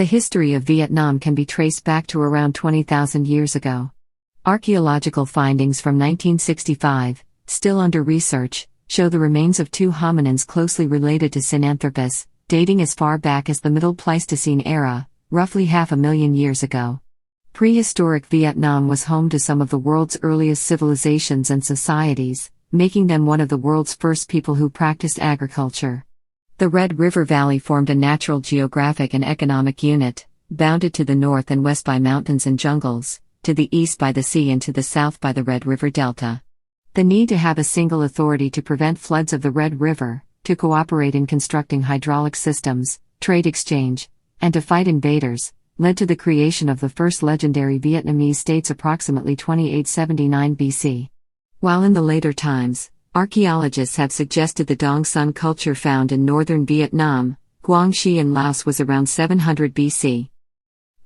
The history of Vietnam can be traced back to around 20,000 years ago. Archaeological findings from 1965, still under research, show the remains of two hominins closely related to Sinanthropus, dating as far back as the Middle Pleistocene era, roughly 500,000 years ago. Prehistoric Vietnam was home to some of the world's earliest civilizations and societies, making them one of the world's first people who practiced agriculture. The Red River Valley formed a natural geographic and economic unit, bounded to the north and west by mountains and jungles, to the east by the sea and to the south by the Red River Delta. The need to have a single authority to prevent floods of the Red River, to cooperate in constructing hydraulic systems, trade exchange, and to fight invaders, led to the creation of the first legendary Vietnamese states approximately 2879 BC. While in the later times, archaeologists have suggested the Đông Sơn culture found in northern Vietnam, Guangxi and Laos was around 700 BC.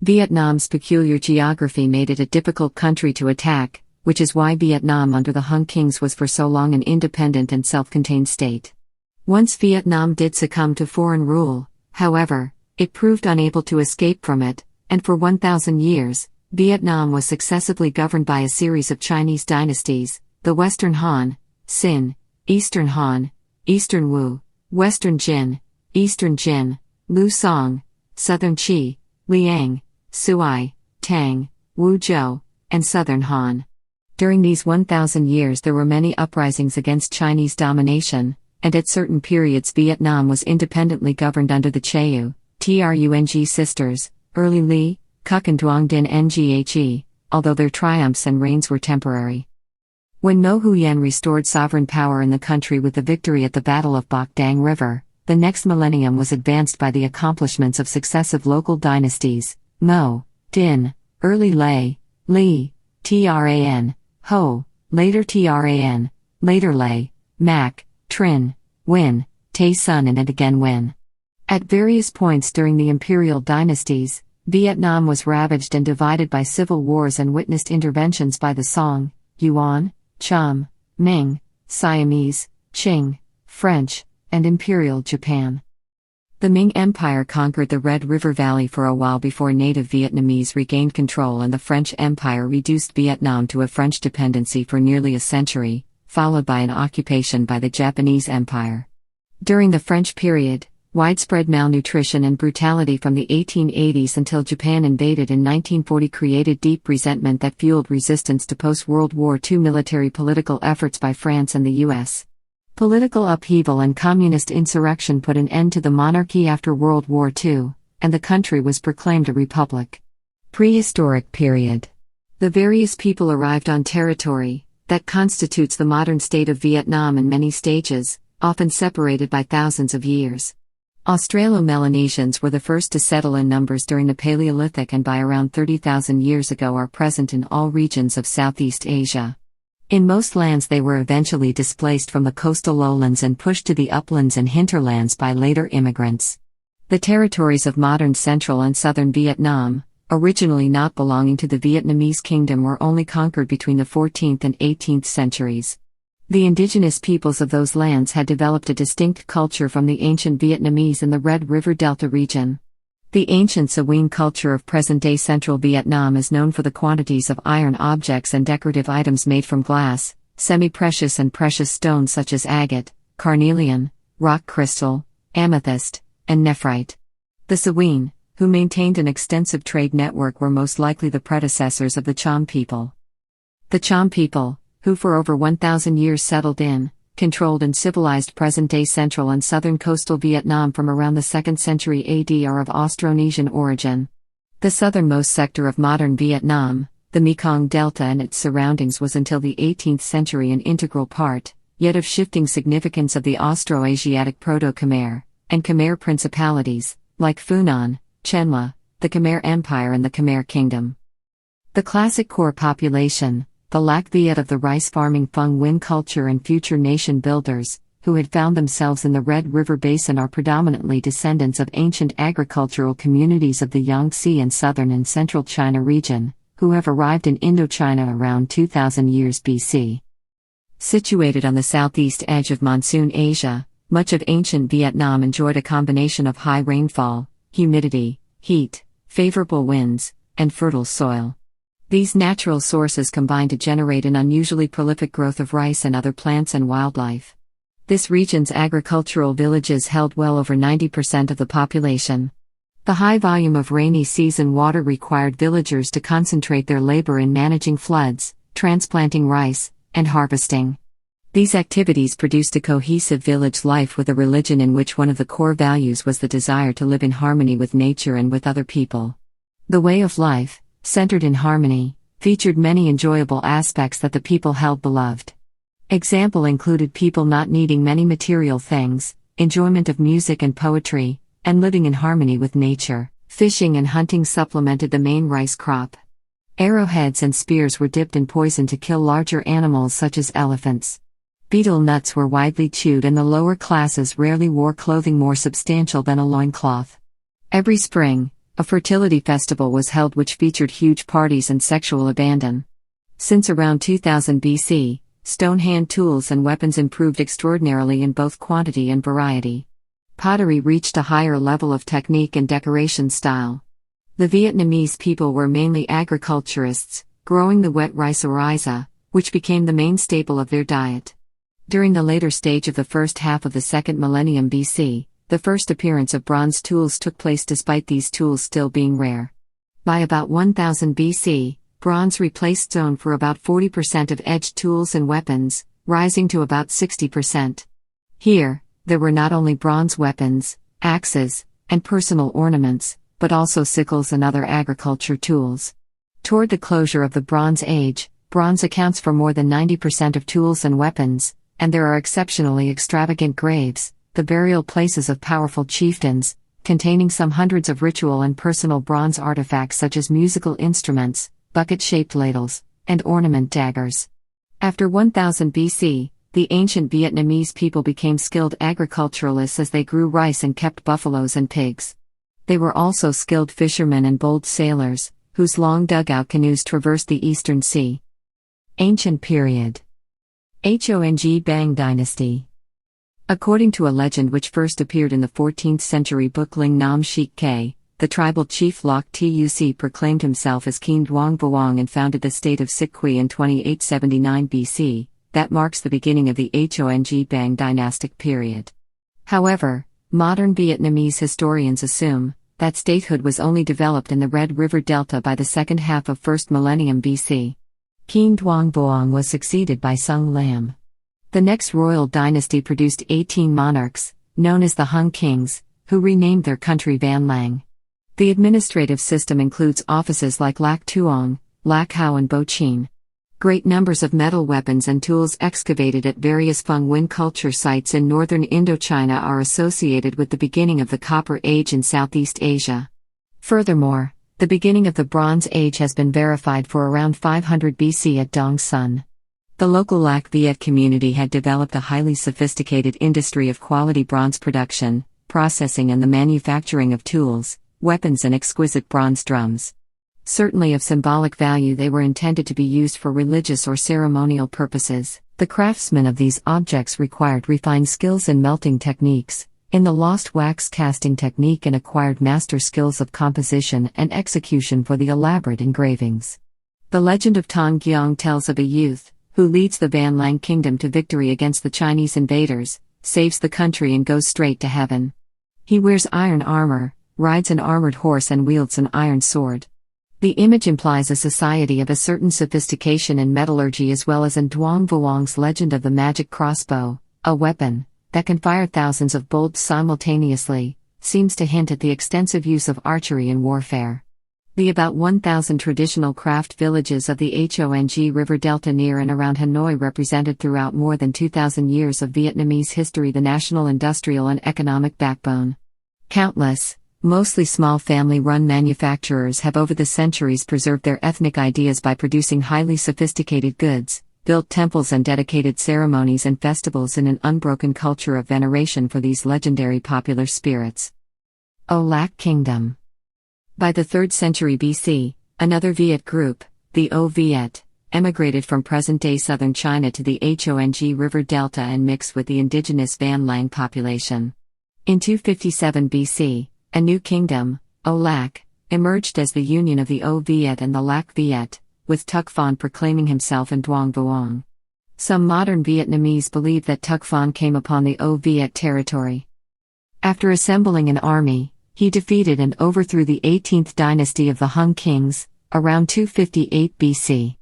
Vietnam's peculiar geography made it a difficult country to attack, which is why Vietnam under the Hung Kings was for so long an independent and self-contained state. Once Vietnam did succumb to foreign rule, however, it proved unable to escape from it, and for 1,000 years, Vietnam was successively governed by a series of Chinese dynasties, the Western Han, Sin, Eastern Han, Eastern Wu, Western Jin, Eastern Jin, Lu Song, Southern Qi, Liang, Sui, Tang, Wu Zhou, and Southern Han. During these 1,000 years there were many uprisings against Chinese domination, and at certain periods Vietnam was independently governed under the Cheu, Trung sisters, early Li, Kuk and Duong Din Nghe, although their triumphs and reigns were temporary. When Mo Huyen restored sovereign power in the country with the victory at the Battle of Bac Dang River, the next millennium was advanced by the accomplishments of successive local dynasties, Mo, Din, early Lei, Li, Tran, Ho, later Tran, later Lei, Mac, Trin, Nguyen, Tae Sun and again Nguyen. At various points during the imperial dynasties, Vietnam was ravaged and divided by civil wars and witnessed interventions by the Song, Yuan, Cham, Ming, Siamese, Qing, French, and Imperial Japan. The Ming Empire conquered the Red River Valley for a while before native Vietnamese regained control, and the French Empire reduced Vietnam to a French dependency for nearly a century, followed by an occupation by the Japanese Empire. During the French period, widespread malnutrition and brutality from the 1880s until Japan invaded in 1940 created deep resentment that fueled resistance to post-World War II military political efforts by France and the U.S. Political upheaval and communist insurrection put an end to the monarchy after World War II, and the country was proclaimed a republic. Prehistoric Period. The various people arrived on territory that constitutes the modern state of Vietnam in many stages, often separated by thousands of years. Australo-Melanesians were the first to settle in numbers during the Paleolithic and by around 30,000 years ago are present in all regions of Southeast Asia. In most lands they were eventually displaced from the coastal lowlands and pushed to the uplands and hinterlands by later immigrants. The territories of modern central and southern Vietnam, originally not belonging to the Vietnamese kingdom, were only conquered between the 14th and 18th centuries. The indigenous peoples of those lands had developed a distinct culture from the ancient Vietnamese in the Red River Delta region. The ancient Sawin culture of present-day central Vietnam is known for the quantities of iron objects and decorative items made from glass, semi-precious and precious stones such as agate, carnelian, rock crystal, amethyst, and nephrite. The Sawin, who maintained an extensive trade network, were most likely the predecessors of the Cham people. The Cham people, who for over 1,000 years settled in, controlled and civilized present-day central and southern coastal Vietnam from around the 2nd century AD, are of Austronesian origin. The southernmost sector of modern Vietnam, the Mekong Delta and its surroundings, was until the 18th century an integral part, yet of shifting significance, of the Austroasiatic Proto-Khmer, and Khmer principalities, like Funan, Chenla, the Khmer Empire and the Khmer Kingdom. The classic core population, the Lac Viet of the rice-farming Fung Nguyen culture and future nation builders, who had found themselves in the Red River Basin, are predominantly descendants of ancient agricultural communities of the Yangtze and southern and central China region, who have arrived in Indochina around 2000 years BC. Situated on the southeast edge of monsoon Asia, much of ancient Vietnam enjoyed a combination of high rainfall, humidity, heat, favorable winds, and fertile soil. These natural sources combine to generate an unusually prolific growth of rice and other plants and wildlife. This region's agricultural villages held well over 90% of the population. The high volume of rainy season water required villagers to concentrate their labor in managing floods, transplanting rice, and harvesting. These activities produced a cohesive village life with a religion in which one of the core values was the desire to live in harmony with nature and with other people. The way of life, centered in harmony, featured many enjoyable aspects that the people held beloved. Example included people not needing many material things, enjoyment of music and poetry, and living in harmony with nature. Fishing and hunting supplemented the main rice crop. Arrowheads and spears were dipped in poison to kill larger animals such as elephants. Betel nuts were widely chewed, and the lower classes rarely wore clothing more substantial than a loincloth. Every spring, a fertility festival was held which featured huge parties and sexual abandon. Since around 2000 BC, stone hand tools and weapons improved extraordinarily in both quantity and variety. Pottery reached a higher level of technique and decoration style. The Vietnamese people were mainly agriculturists, growing the wet rice oriza, which became the main staple of their diet. During the later stage of the first half of the second millennium BC, the first appearance of bronze tools took place despite these tools still being rare. By about 1000 BC, bronze replaced stone for about 40% of edged tools and weapons, rising to about 60%. Here, there were not only bronze weapons, axes, and personal ornaments, but also sickles and other agriculture tools. Toward the closure of the Bronze Age, bronze accounts for more than 90% of tools and weapons, and there are exceptionally extravagant graves, the burial places of powerful chieftains, containing some hundreds of ritual and personal bronze artifacts such as musical instruments, bucket-shaped ladles, and ornament daggers. After 1000 BC, the ancient Vietnamese people became skilled agriculturalists as they grew rice and kept buffaloes and pigs. They were also skilled fishermen and bold sailors, whose long dugout canoes traversed the Eastern Sea. Ancient Period. Hong Bang Dynasty. According to a legend which first appeared in the 14th century book Ling Nam Shik K, the tribal chief Lok Tuc proclaimed himself as King Duong Vuong and founded the state of Sikui in 2879 BC, that marks the beginning of the Hong Bang dynastic period. However, modern Vietnamese historians assume that statehood was only developed in the Red River Delta by the second half of 1st millennium BC. King Duong Vuong was succeeded by Sung Lam. The next royal dynasty produced 18 monarchs, known as the Hung Kings, who renamed their country Van Lang. The administrative system includes offices like Lak Tuong, Lak Hau and Bo Chin. Great numbers of metal weapons and tools excavated at various Feng Nguyen culture sites in northern Indochina are associated with the beginning of the Copper Age in Southeast Asia. Furthermore, the beginning of the Bronze Age has been verified for around 500 BC at Đông Sơn. The local Lac Viet community had developed a highly sophisticated industry of quality bronze production, processing and the manufacturing of tools, weapons and exquisite bronze drums. Certainly of symbolic value, they were intended to be used for religious or ceremonial purposes. The craftsmen of these objects required refined skills in melting techniques, in the lost wax casting technique, and acquired master skills of composition and execution for the elaborate engravings. The legend of Tong Gyeong tells of a youth who leads the Van Lang kingdom to victory against the Chinese invaders, saves the country and goes straight to heaven. He wears iron armor, rides an armored horse and wields an iron sword. The image implies a society of a certain sophistication in metallurgy, as well as in Duong Vuong's legend of the magic crossbow, a weapon that can fire thousands of bolts simultaneously, seems to hint at the extensive use of archery in warfare. The about 1,000 traditional craft villages of the Hong River Delta near and around Hanoi represented throughout more than 2,000 years of Vietnamese history the national industrial and economic backbone. Countless, mostly small family-run manufacturers have over the centuries preserved their ethnic ideas by producing highly sophisticated goods, built temples and dedicated ceremonies and festivals in an unbroken culture of veneration for these legendary popular spirits. O Lac Kingdom. By the 3rd century BC, another Viet group, the O Viet, emigrated from present-day southern China to the Hong River Delta and mixed with the indigenous Van Lang population. In 257 BC, a new kingdom, O-Lac, emerged as the union of the O-Viet and the Lac Viet, with Tuc Phan proclaiming himself in Duong Vuong. Some modern Vietnamese believe that Tuc Phan came upon the O-Viet territory. After assembling an army, he defeated and overthrew the 18th dynasty of the Hung kings, around 258 BC.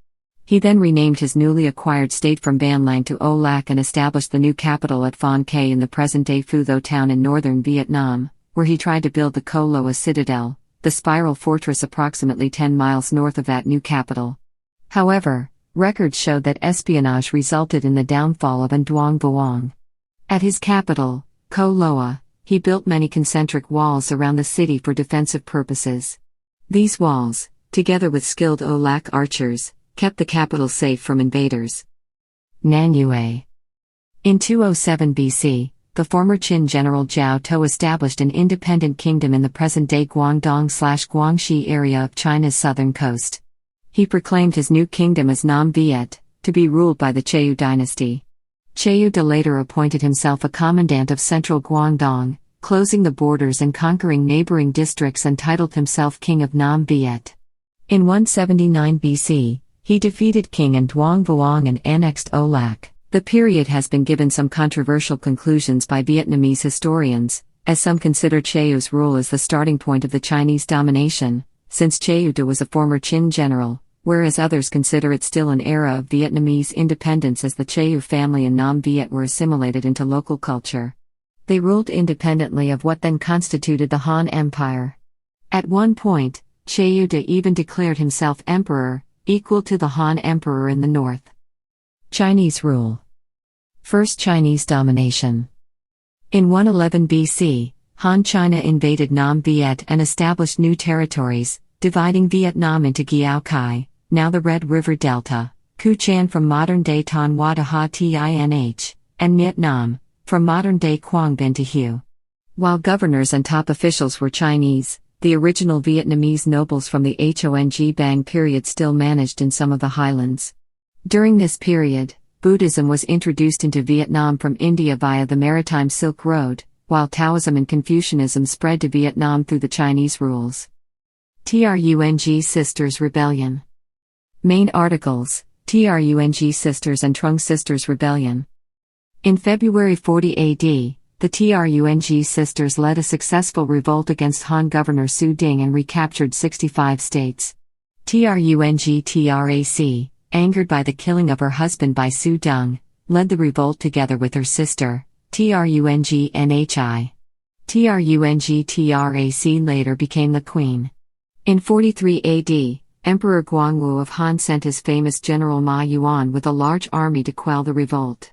He then renamed his newly acquired state from Ban Lang to O-Lac and established the new capital at Phan Khai in the present-day Phu Tho town in northern Vietnam, where he tried to build the Co Loa citadel, the spiral fortress approximately 10 miles north of that new capital. However, records showed that espionage resulted in the downfall of Duong Vuong. At his capital, Co Loa, he built many concentric walls around the city for defensive purposes. These walls, together with skilled O-Lac archers, kept the capital safe from invaders. Nan Yue. In 207 BC, the former Qin general Zhao To established an independent kingdom in the present-day Guangdong/Guangxi area of China's southern coast. He proclaimed his new kingdom as Nam Viet, to be ruled by the Cheu dynasty. Cheu De later appointed himself a commandant of central Guangdong, closing the borders and conquering neighboring districts, and titled himself King of Nam Viet. In 179 BC, he defeated King Duong Vuong and annexed O-Lac. The period has been given some controversial conclusions by Vietnamese historians, as some consider Cheu's rule as the starting point of the Chinese domination, since Cheu De was a former Qin general, whereas others consider it still an era of Vietnamese independence as the Cheu family and Nam Viet were assimilated into local culture. They ruled independently of what then constituted the Han Empire. At one point, Cheu De even declared himself emperor, equal to the Han Emperor in the north. Chinese rule. First Chinese domination. In 111 BC, Han China invaded Nam Viet and established new territories, dividing Vietnam into Giao Khai, now the Red River Delta, Cu Chan from modern-day Thanh Hoa to Ha Tinh, and Miet Nam, from modern-day Quang Binh to Hue. While governors and top officials were Chinese, the original Vietnamese nobles from the Hong Bang period still managed in some of the highlands. During this period, Buddhism was introduced into Vietnam from India via the Maritime Silk Road, while Taoism and Confucianism spread to Vietnam through the Chinese rules. Trung Sisters Rebellion. Main articles: Trung Sisters and Trung Sisters Rebellion. In February 40 AD, the Trung sisters led a successful revolt against Han governor Su Ding and recaptured 65 states. Trac, angered by the killing of her husband by Su Dong, led the revolt together with her sister, Trung Nhi. Trung Trac later became the queen. In 43 AD, Emperor Guangwu of Han sent his famous general Ma Yuan with a large army to quell the revolt.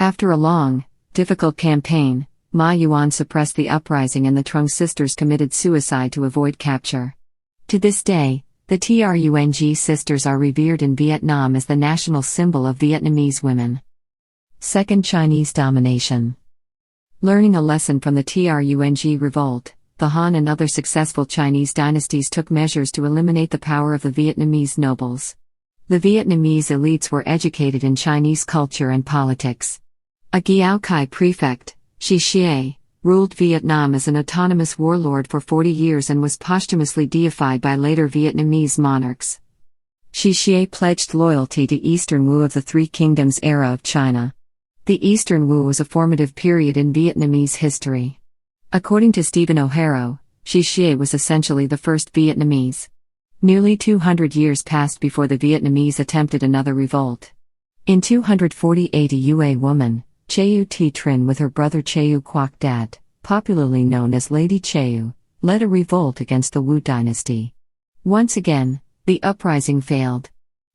After a long, difficult campaign, Ma Yuan suppressed the uprising and the Trung sisters committed suicide to avoid capture. To this day, the Trung sisters are revered in Vietnam as the national symbol of Vietnamese women. Second Chinese domination. Learning a lesson from the Trung revolt, the Han and other successful Chinese dynasties took measures to eliminate the power of the Vietnamese nobles. The Vietnamese elites were educated in Chinese culture and politics. A Giao Khai prefect, Shi Xie, ruled Vietnam as an autonomous warlord for 40 years and was posthumously deified by later Vietnamese monarchs. Shi Xie pledged loyalty to Eastern Wu of the Three Kingdoms era of China. The Eastern Wu was a formative period in Vietnamese history. According to Stephen O'Hara, Shi Xie was essentially the first Vietnamese. Nearly 200 years passed before the Vietnamese attempted another revolt. In 248 a Yue woman, Cheu Thi Trin with her brother Cheu Quoc Dat, popularly known as Lady Cheu, led a revolt against the Wu dynasty. Once again, the uprising failed.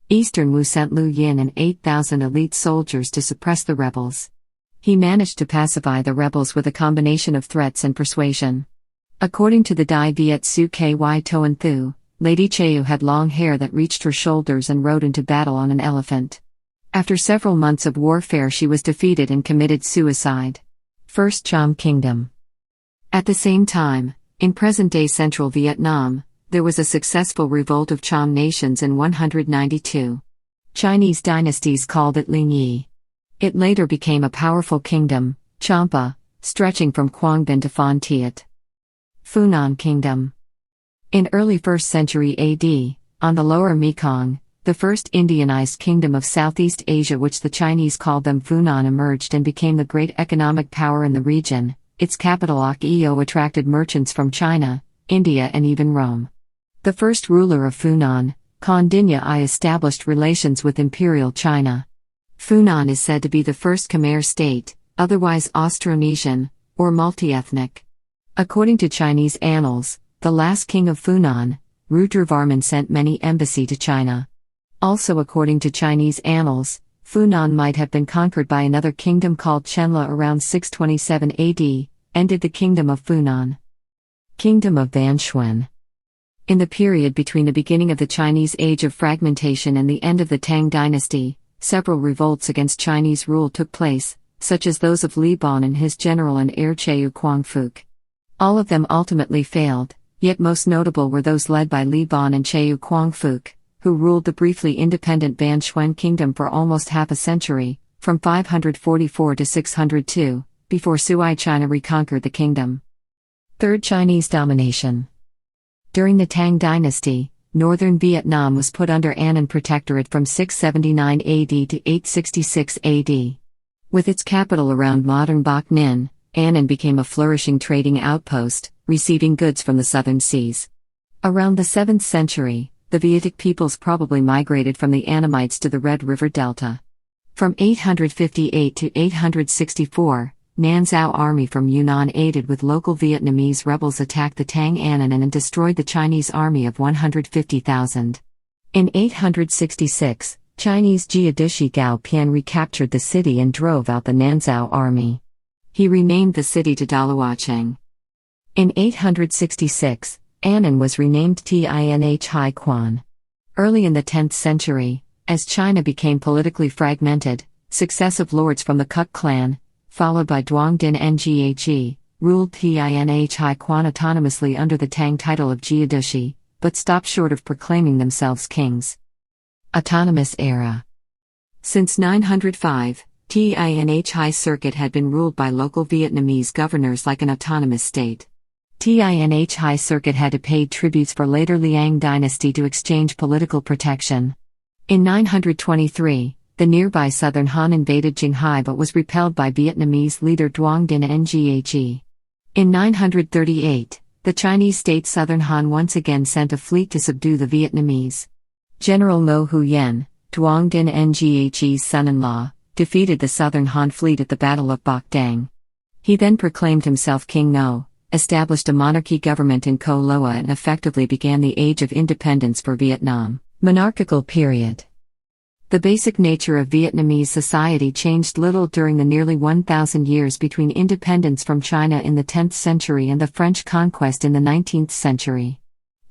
Eastern Wu sent Liu Yin and 8,000 elite soldiers to suppress the rebels. He managed to pacify the rebels with a combination of threats and persuasion. According to the Dai Viet Su Ky Toan Thu, Lady Cheu had long hair that reached her shoulders and rode into battle on an elephant. After several months of warfare she was defeated and committed suicide. First Cham Kingdom. At the same time, in present-day central Vietnam, there was a successful revolt of Cham nations in 192. Chinese dynasties called it Lin Yi. It later became a powerful kingdom, Champa, stretching from Quang Binh to Phan Thiet. Funan Kingdom. In early 1st century AD, on the lower Mekong, the first Indianized kingdom of Southeast Asia, which the Chinese called them Funan, emerged and became the great economic power in the region. Its capital Akio attracted merchants from China, India and even Rome. The first ruler of Funan, Kandinja I, established relations with Imperial China. Funan is said to be the first Khmer state, otherwise Austronesian, or multi-ethnic. According to Chinese annals, the last king of Funan, Rudravarman, sent many embassy to China. Also according to Chinese annals, Funan might have been conquered by another kingdom called Chenla around 627 AD, ended the kingdom of Funan. Kingdom of Van Xuan. In the period between the beginning of the Chinese Age of Fragmentation and the end of the Tang Dynasty, several revolts against Chinese rule took place, such as those of Li Bon and his general and heir Cheu Quangphuc. All of them ultimately failed, yet most notable were those led by Li Bon and Cheu Quangphuc, who ruled the briefly independent Van Xuan kingdom for almost half a century, from 544 to 602, before Sui China reconquered the kingdom. Third Chinese domination. During the Tang Dynasty, northern Vietnam was put under Annan Protectorate from 679 AD to 866 AD. With its capital around modern Bac Ninh, Annan became a flourishing trading outpost, receiving goods from the southern seas. Around the 7th century, the Vietic peoples probably migrated from the Annamites to the Red River Delta. From 858 to 864, Nan Zhao army from Yunnan aided with local Vietnamese rebels attacked the Tang Annan and destroyed the Chinese army of 150,000. In 866, Chinese Jiadushi Gao Pian recaptured the city and drove out the Nanzhao army. He renamed the city to Daluacheng. In 866, Annan was renamed Tinh Hai Quan. Early in the 10th century, as China became politically fragmented, successive lords from the Kuk clan, followed by Duongdin Nghe, ruled Tinh Hai Quan autonomously under the Tang title of Jiadushi, but stopped short of proclaiming themselves kings. Autonomous era. Since 905, Tinh Hai Circuit had been ruled by local Vietnamese governors like an autonomous state. Tinh Hai Circuit had to pay tributes for later Liang dynasty to exchange political protection. In 923, the nearby southern Han invaded Qinghai but was repelled by Vietnamese leader Duongdin Nghe. In 938, the Chinese state Southern Han once again sent a fleet to subdue the Vietnamese. General Ngo Huyen, Duongdin Nghe's son-in-law, defeated the Southern Han fleet at the Battle of Bac Dang. He then proclaimed himself King Ngo, established a monarchy government in Co Loa and effectively began the Age of Independence for Vietnam. Monarchical Period. The basic nature of Vietnamese society changed little during the nearly 1,000 years between independence from China in the 10th century and the French conquest in the 19th century.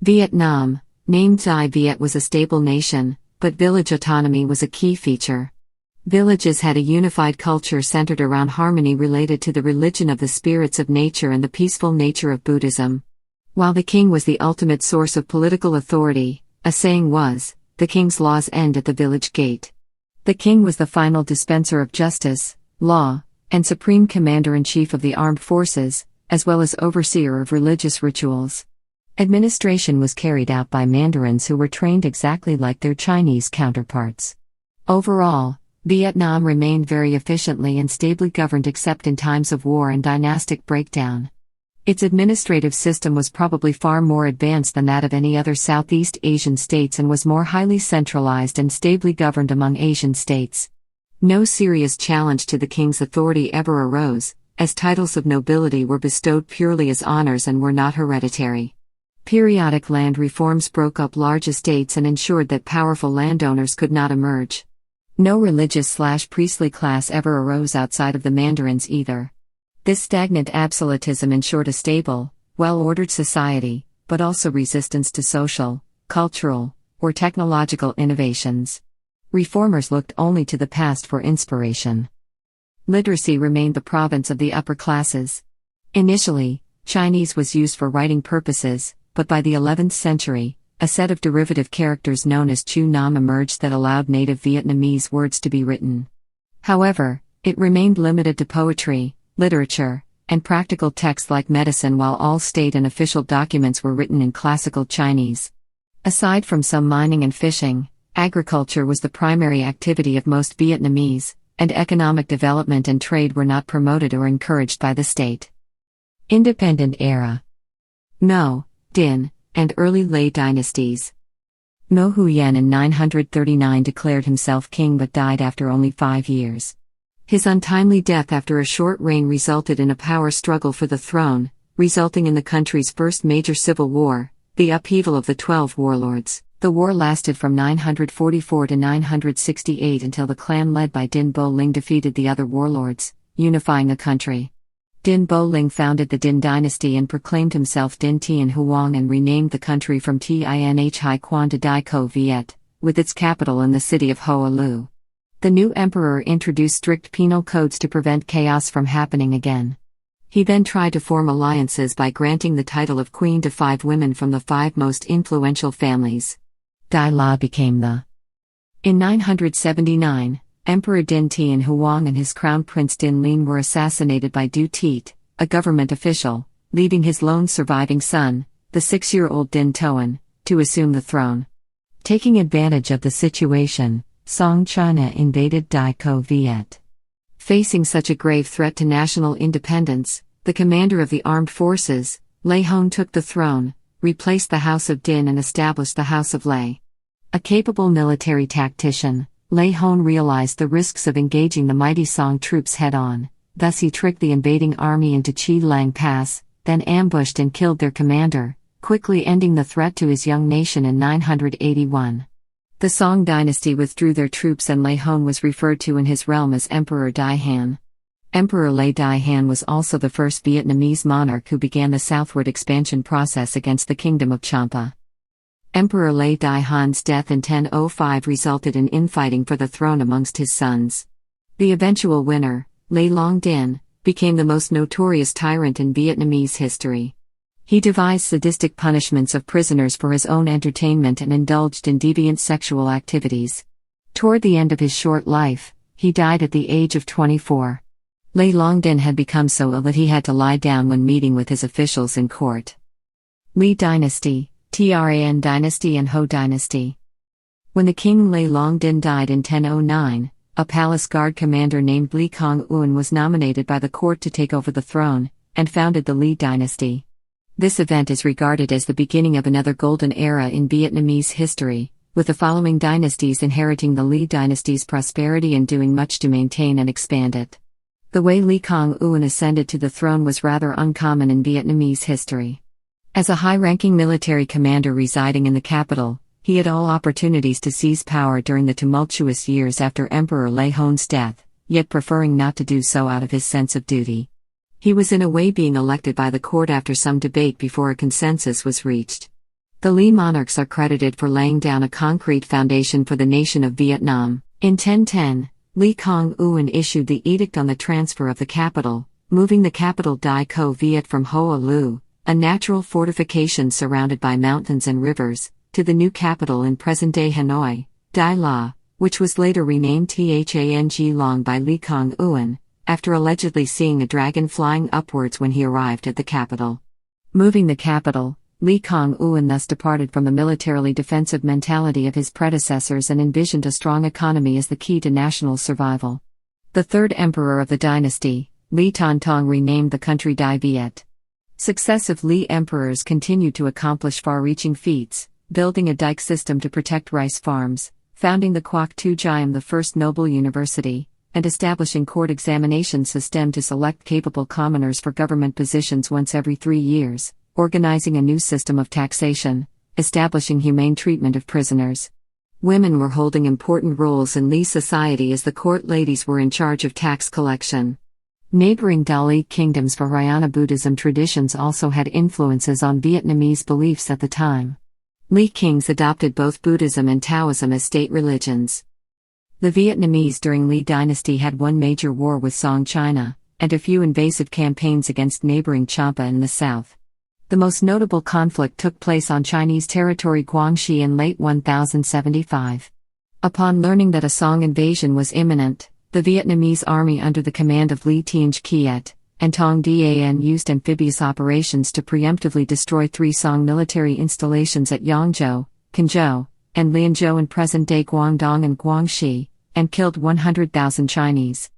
Vietnam, named Thai Viet, was a stable nation, but village autonomy was a key feature. Villages had a unified culture centered around harmony related to the religion of the spirits of nature and the peaceful nature of Buddhism. While the king was the ultimate source of political authority, a saying was, "The king's laws end at the village gate." The king was the final dispenser of justice, law, and supreme commander-in-chief of the armed forces, as well as overseer of religious rituals. Administration was carried out by mandarins who were trained exactly like their Chinese counterparts. Overall, Vietnam remained very efficiently and stably governed except in times of war and dynastic breakdown. Its administrative system was probably far more advanced than that of any other Southeast Asian states and was more highly centralized and stably governed among Asian states. No serious challenge to the king's authority ever arose, as titles of nobility were bestowed purely as honors and were not hereditary. Periodic land reforms broke up large estates and ensured that powerful landowners could not emerge. No religious/priestly class ever arose outside of the mandarins either. This stagnant absolutism ensured a stable, well-ordered society, but also resistance to social, cultural, or technological innovations. Reformers looked only to the past for inspiration. Literacy remained the province of the upper classes. Initially, Chinese was used for writing purposes, but by the 11th century, a set of derivative characters known as Chu Nam emerged that allowed native Vietnamese words to be written. However, it remained limited to poetry, literature, and practical texts like medicine, while all state and official documents were written in classical Chinese. Aside from some mining and fishing, agriculture was the primary activity of most Vietnamese, and economic development and trade were not promoted or encouraged by the state. Independent Era. No, Dinh, and early Lei dynasties. No Huyen in 939 declared himself king but died after only 5 years. His untimely death after a short reign resulted in a power struggle for the throne, resulting in the country's first major civil war, the upheaval of the 12 warlords. The war lasted from 944 to 968 until the clan led by Dinh Bo Ling defeated the other warlords, unifying the country. Dinh Bo Ling founded the Dinh dynasty and proclaimed himself Dinh Tien Huang and renamed the country from Tinh Hai Quan to Dai Co Viet, with its capital in the city of Hoa Lu. The new emperor introduced strict penal codes to prevent chaos from happening again. He then tried to form alliances by granting the title of queen to 5 women from the 5 most influential families. Dai La became the. In 979, Emperor Dinh Tien Huang and his crown prince Dinh Lien were assassinated by Du Tiet, a government official, leaving his lone surviving son, the 6-year-old Dinh Toan, to assume the throne. Taking advantage of the situation, Song China invaded Dai Co Viet. Facing such a grave threat to national independence, the commander of the armed forces, Lei Hon, took the throne, replaced the House of Dinh and established the House of Lei. A capable military tactician, Lei Hon realized the risks of engaging the mighty Song troops head-on, thus he tricked the invading army into Chi Lang Pass, then ambushed and killed their commander, quickly ending the threat to his young nation in 981. The Song dynasty withdrew their troops and Lei Hon was referred to in his realm as Emperor Dai Han. Emperor Lei Dai Han was also the first Vietnamese monarch who began the southward expansion process against the Kingdom of Champa. Emperor Lei Dai Han's death in 1005 resulted in infighting for the throne amongst his sons. The eventual winner, Lei Long Dinh, became the most notorious tyrant in Vietnamese history. He devised sadistic punishments of prisoners for his own entertainment and indulged in deviant sexual activities. Toward the end of his short life, he died at the age of 24. Lei Long Dinh had become so ill that he had to lie down when meeting with his officials in court. Li Dynasty, Tran Dynasty and Ho Dynasty. When the king Lei Long Dinh died in 1009, a palace guard commander named Li Kong Un was nominated by the court to take over the throne, and founded the Li Dynasty. This event is regarded as the beginning of another golden era in Vietnamese history, with the following dynasties inheriting the Li Dynasty's prosperity and doing much to maintain and expand it. The way Li Kong Un ascended to the throne was rather uncommon in Vietnamese history. As a high-ranking military commander residing in the capital, he had all opportunities to seize power during the tumultuous years after Emperor Lei Hon's death, yet preferring not to do so out of his sense of duty. He was in a way being elected by the court after some debate before a consensus was reached. The Li monarchs are credited for laying down a concrete foundation for the nation of Vietnam. In 1010, Li Kong Un issued the edict on the transfer of the capital, moving the capital Dai Co Viet from Hoa Lu, a natural fortification surrounded by mountains and rivers, to the new capital in present-day Hanoi, Dai La, which was later renamed Thang Long by Li Kong Un, after allegedly seeing a dragon flying upwards when he arrived at the capital. Moving the capital, Li Kong Un thus departed from the militarily defensive mentality of his predecessors and envisioned a strong economy as the key to national survival. The third emperor of the dynasty, Li Tan Tong, renamed the country Dai Viet. Successive Li emperors continued to accomplish far-reaching feats, building a dike system to protect rice farms, founding the Quoc Tu Giam, the first noble university, and establishing court examination system to select capable commoners for government positions once every 3 years. Organizing a new system of taxation, establishing humane treatment of prisoners. Women were holding important roles in Li society as the court ladies were in charge of tax collection. Neighboring Dalit kingdoms for Vajrayana Buddhism traditions also had influences on Vietnamese beliefs at the time. Li kings adopted both Buddhism and Taoism as state religions. The Vietnamese during Li dynasty had one major war with Song China, and a few invasive campaigns against neighboring Champa in the south. The most notable conflict took place on Chinese territory Guangxi in late 1075. Upon learning that a Song invasion was imminent, the Vietnamese army under the command of Li Tieng Kiet, and Tong Dan used amphibious operations to preemptively destroy 3 Song military installations at Yangzhou, Quanzhou, and Lianzhou in present-day Guangdong and Guangxi, and killed 100,000 Chinese.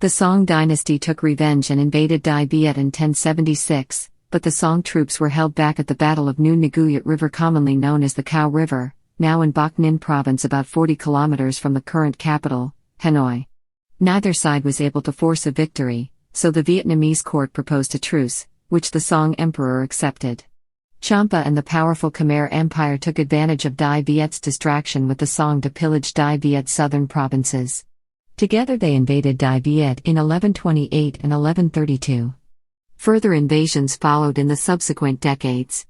The Song dynasty took revenge and invaded Dai Viet in 1076, but the Song troops were held back at the Battle of New Nguyat River, commonly known as the Cow River, now in Bac Ninh province about 40 kilometers from the current capital, Hanoi. Neither side was able to force a victory, so the Vietnamese court proposed a truce, which the Song emperor accepted. Champa and the powerful Khmer Empire took advantage of Dai Viet's distraction with the Song to pillage Dai Viet's southern provinces. Together they invaded Dai Viet in 1128 and 1132. Further invasions followed in the subsequent decades.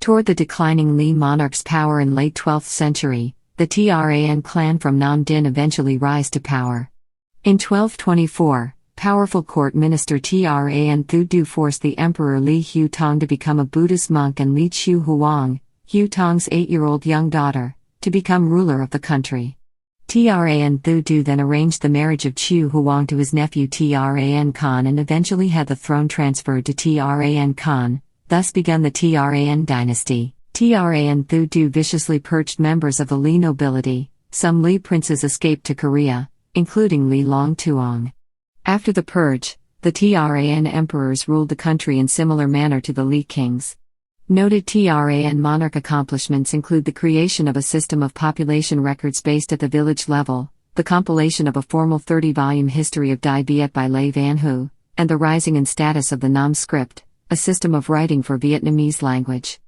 Toward the declining Li monarch's power in late 12th century, the Tran clan from Nam Dinh eventually rise to power. In 1224, powerful court minister Tran Thu Du forced the emperor Li Hu Tong to become a Buddhist monk and Li Chu Huang, Hu Tong's 8-year-old young daughter, to become ruler of the country. Tran Thu Du then arranged the marriage of Chu Huang to his nephew Tran Khan and eventually had the throne transferred to Tran Khan, thus begun the Tran dynasty. Tran Thu Du viciously purged members of the Li nobility. Some Li princes escaped to Korea, including Li Long Tuong. After the purge, the Tran emperors ruled the country in similar manner to the Li kings. Noted Tran monarch accomplishments include the creation of a system of population records based at the village level, the compilation of a formal 30-volume history of Dai Viet by Lê Van Hu, and the rising in status of the Nam script, a system of writing for Vietnamese language.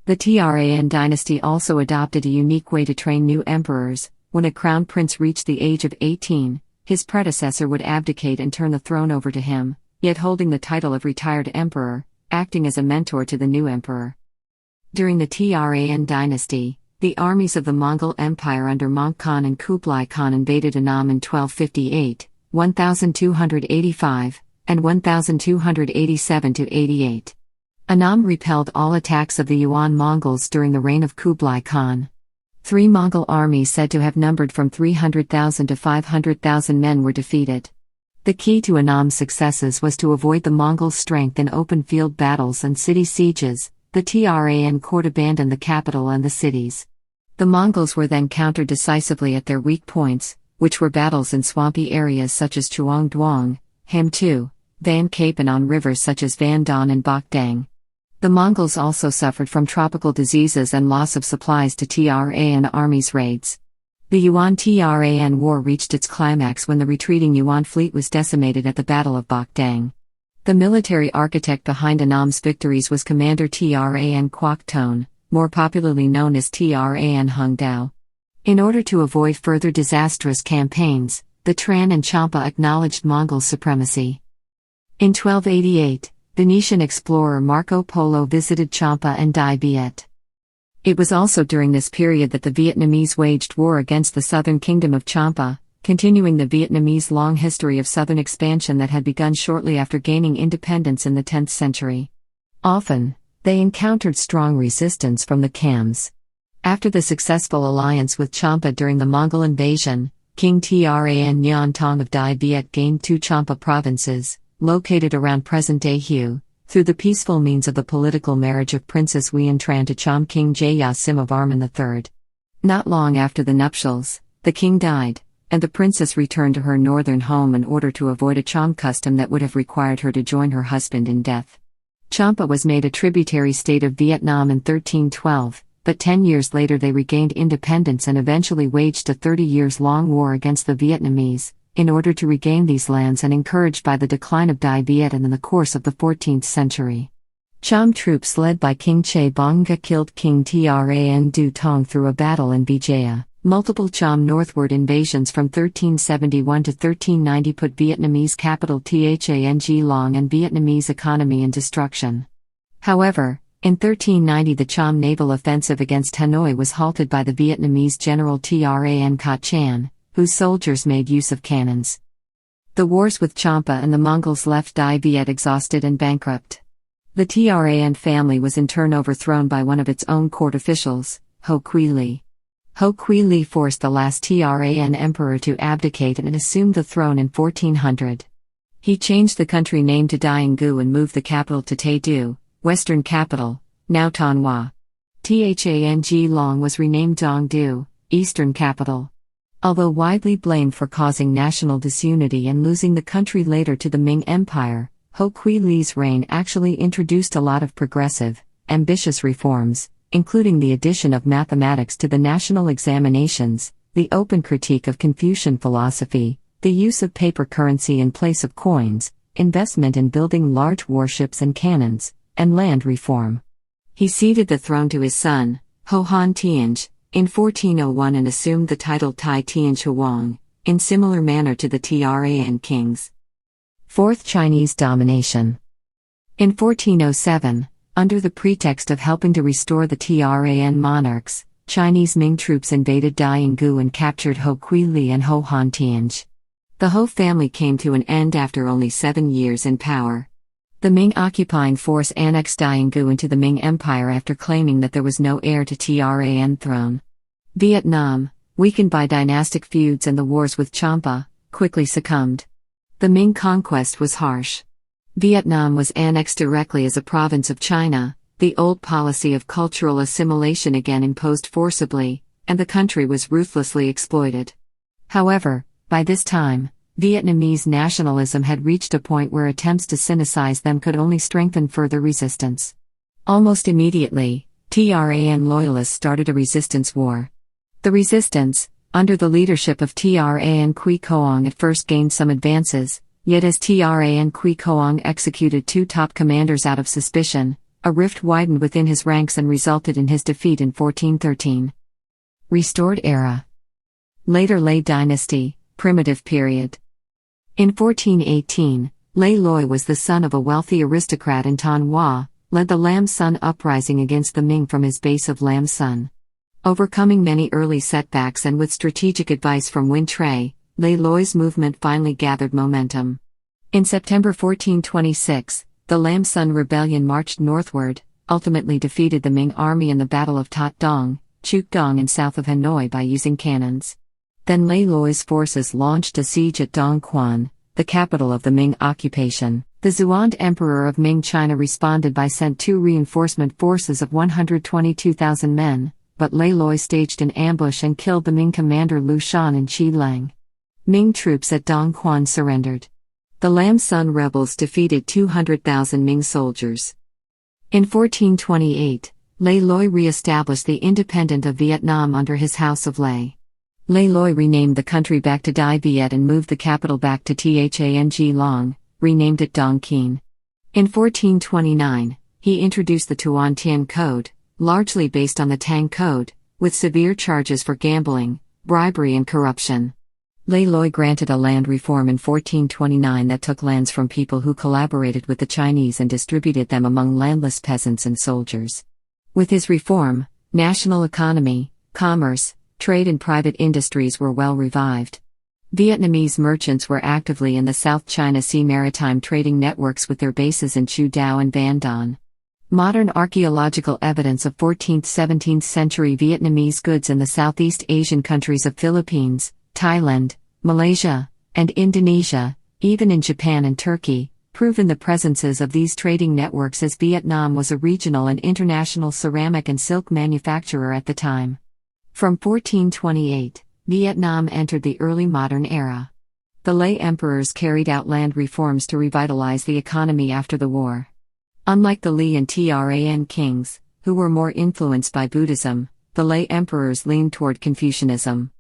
The Tran dynasty also adopted a unique way to train new emperors. When a crown prince reached the age of 18, his predecessor would abdicate and turn the throne over to him, yet holding the title of retired emperor, acting as a mentor to the new emperor. During the Tran dynasty, the armies of the Mongol Empire under Möngke Khan and Kublai Khan invaded Annam in 1258, 1285, and 1287–88. Annam repelled all attacks of the Yuan Mongols during the reign of Kublai Khan. 3 Mongol armies said to have numbered from 300,000 to 500,000 men were defeated. The key to Annam's successes was to avoid the Mongols' strength in open field battles and city sieges. The Tran court abandoned the capital and the cities. The Mongols were then countered decisively at their weak points, which were battles in swampy areas such as Chuang Duong, Ham Tu, Van Cape, and on rivers such as Van Don and Bac Dang. The Mongols also suffered from tropical diseases and loss of supplies to Tran armies' raids. The Yuan-Tran war reached its climax when the retreating Yuan fleet was decimated at the Battle of Bac Dang. The military architect behind Annam's victories was Commander Tran Quoc Ton, more popularly known as Tran Hung Dao. In order to avoid further disastrous campaigns, the Tran and Champa acknowledged Mongol supremacy. In 1288, Venetian explorer Marco Polo visited Champa and Dai Viet. It was also during this period that the Vietnamese waged war against the southern kingdom of Champa, continuing the Vietnamese long history of southern expansion that had begun shortly after gaining independence in the 10th century. Often, they encountered strong resistance from the Khams. After the successful alliance with Champa during the Mongol invasion, King Tran Nhan Tong of Dai Viet gained 2 Champa provinces, located around present-day Hue, through the peaceful means of the political marriage of Princess Nguyen Tran to Cham King Jaya Sim of Armen III. Not long after the nuptials, the king died, and the princess returned to her northern home in order to avoid a Cham custom that would have required her to join her husband in death. Champa was made a tributary state of Vietnam in 1312, but 10 years later they regained independence and eventually waged a 30-years-long war against the Vietnamese, in order to regain these lands and encouraged by the decline of Dai Viet in the course of the 14th century. Cham troops led by King Che Bongga killed King Tran Du Tong through a battle in Vijaya. Multiple Cham northward invasions from 1371 to 1390 put Vietnamese capital Thang Long and Vietnamese economy in destruction. However, in 1390 the Cham naval offensive against Hanoi was halted by the Vietnamese general Tran Ka Chan, whose soldiers made use of cannons. The wars with Champa and the Mongols left Dai Viet exhausted and bankrupt. The Tran family was in turn overthrown by one of its own court officials, Ho Quy Ly. Ho Quy Ly forced the last Tran emperor to abdicate and assumed the throne in 1400. He changed the country name to Dongdoo and moved the capital to Taedu, western capital, now Tanhua. Tang Long was renamed Dongdoo, eastern capital. Although widely blamed for causing national disunity and losing the country later to the Ming Empire, Ho Kui Li's reign actually introduced a lot of progressive, ambitious reforms, including the addition of mathematics to the national examinations, the open critique of Confucian philosophy, the use of paper currency in place of coins, investment in building large warships and cannons, and land reform. He ceded the throne to his son, Ho Han Tianj, in 1401 and assumed the title Tai Tianj Huang, in similar manner to the Tran kings. Fourth Chinese domination. In 1407, under the pretext of helping to restore the Tran monarchs, Chinese Ming troops invaded Dongdoo and captured Ho Kui Li and Ho Han Tianj. The Ho family came to an end after only 7 years in power. The Ming occupying force annexed Dongdoo into the Ming Empire after claiming that there was no heir to Tran throne. Vietnam, weakened by dynastic feuds and the wars with Champa, quickly succumbed. The Ming conquest was harsh. Vietnam was annexed directly as a province of China, the old policy of cultural assimilation again imposed forcibly, and the country was ruthlessly exploited. However, by this time, Vietnamese nationalism had reached a point where attempts to Sinicize them could only strengthen further resistance. Almost immediately, Tran loyalists started a resistance war. The resistance, under the leadership of Tran Quy Coong, at first gained some advances, yet as Tran Quy Coong executed 2 top commanders out of suspicion, a rift widened within his ranks and resulted in his defeat in 1413. Restored Era. Later Lei Dynasty, Primitive Period. In 1418, Lei Loi was the son of a wealthy aristocrat in Tanhua, led the Lam Sun uprising against the Ming from his base of Lam Sun. Overcoming many early setbacks and with strategic advice from Win Tre, Lei Loi's movement finally gathered momentum. In September 1426, the Lam Sun rebellion marched northward, ultimately defeated the Ming army in the Battle of Tat Dong, Chuk Dong in south of Hanoi by using cannons. Then Lei Loi's forces launched a siege at Dongquan, the capital of the Ming occupation. The Xuande Emperor of Ming China responded by sent 2 reinforcement forces of 122,000 men, but Lei Loi staged an ambush and killed the Ming commander Lu Shan and Qi Lang. Ming troops at Dongquan surrendered. The Lam Sun rebels defeated 200,000 Ming soldiers. In 1428, Lei Loi re-established the independence of Vietnam under his House of Lei. Lei Loi renamed the country back to Dai Viet and moved the capital back to Thang Long, renamed it Dong Kien. In 1429, he introduced the Tuan Tien Code, largely based on the Tang Code, with severe charges for gambling, bribery and corruption. Lei Loi granted a land reform in 1429 that took lands from people who collaborated with the Chinese and distributed them among landless peasants and soldiers. With his reform, national economy, commerce, trade and private industries were well revived. Vietnamese merchants were actively in the South China Sea maritime trading networks with their bases in Chu Dao and Van Don. Modern archaeological evidence of 14th–17th century Vietnamese goods in the Southeast Asian countries of Philippines, Thailand, Malaysia, and Indonesia, even in Japan and Turkey, proven the presences of these trading networks as Vietnam was a regional and international ceramic and silk manufacturer at the time. From 1428, Vietnam entered the early modern era. The Lei emperors carried out land reforms to revitalize the economy after the war. Unlike the Li and Tran kings, who were more influenced by Buddhism, the Lei emperors leaned toward Confucianism.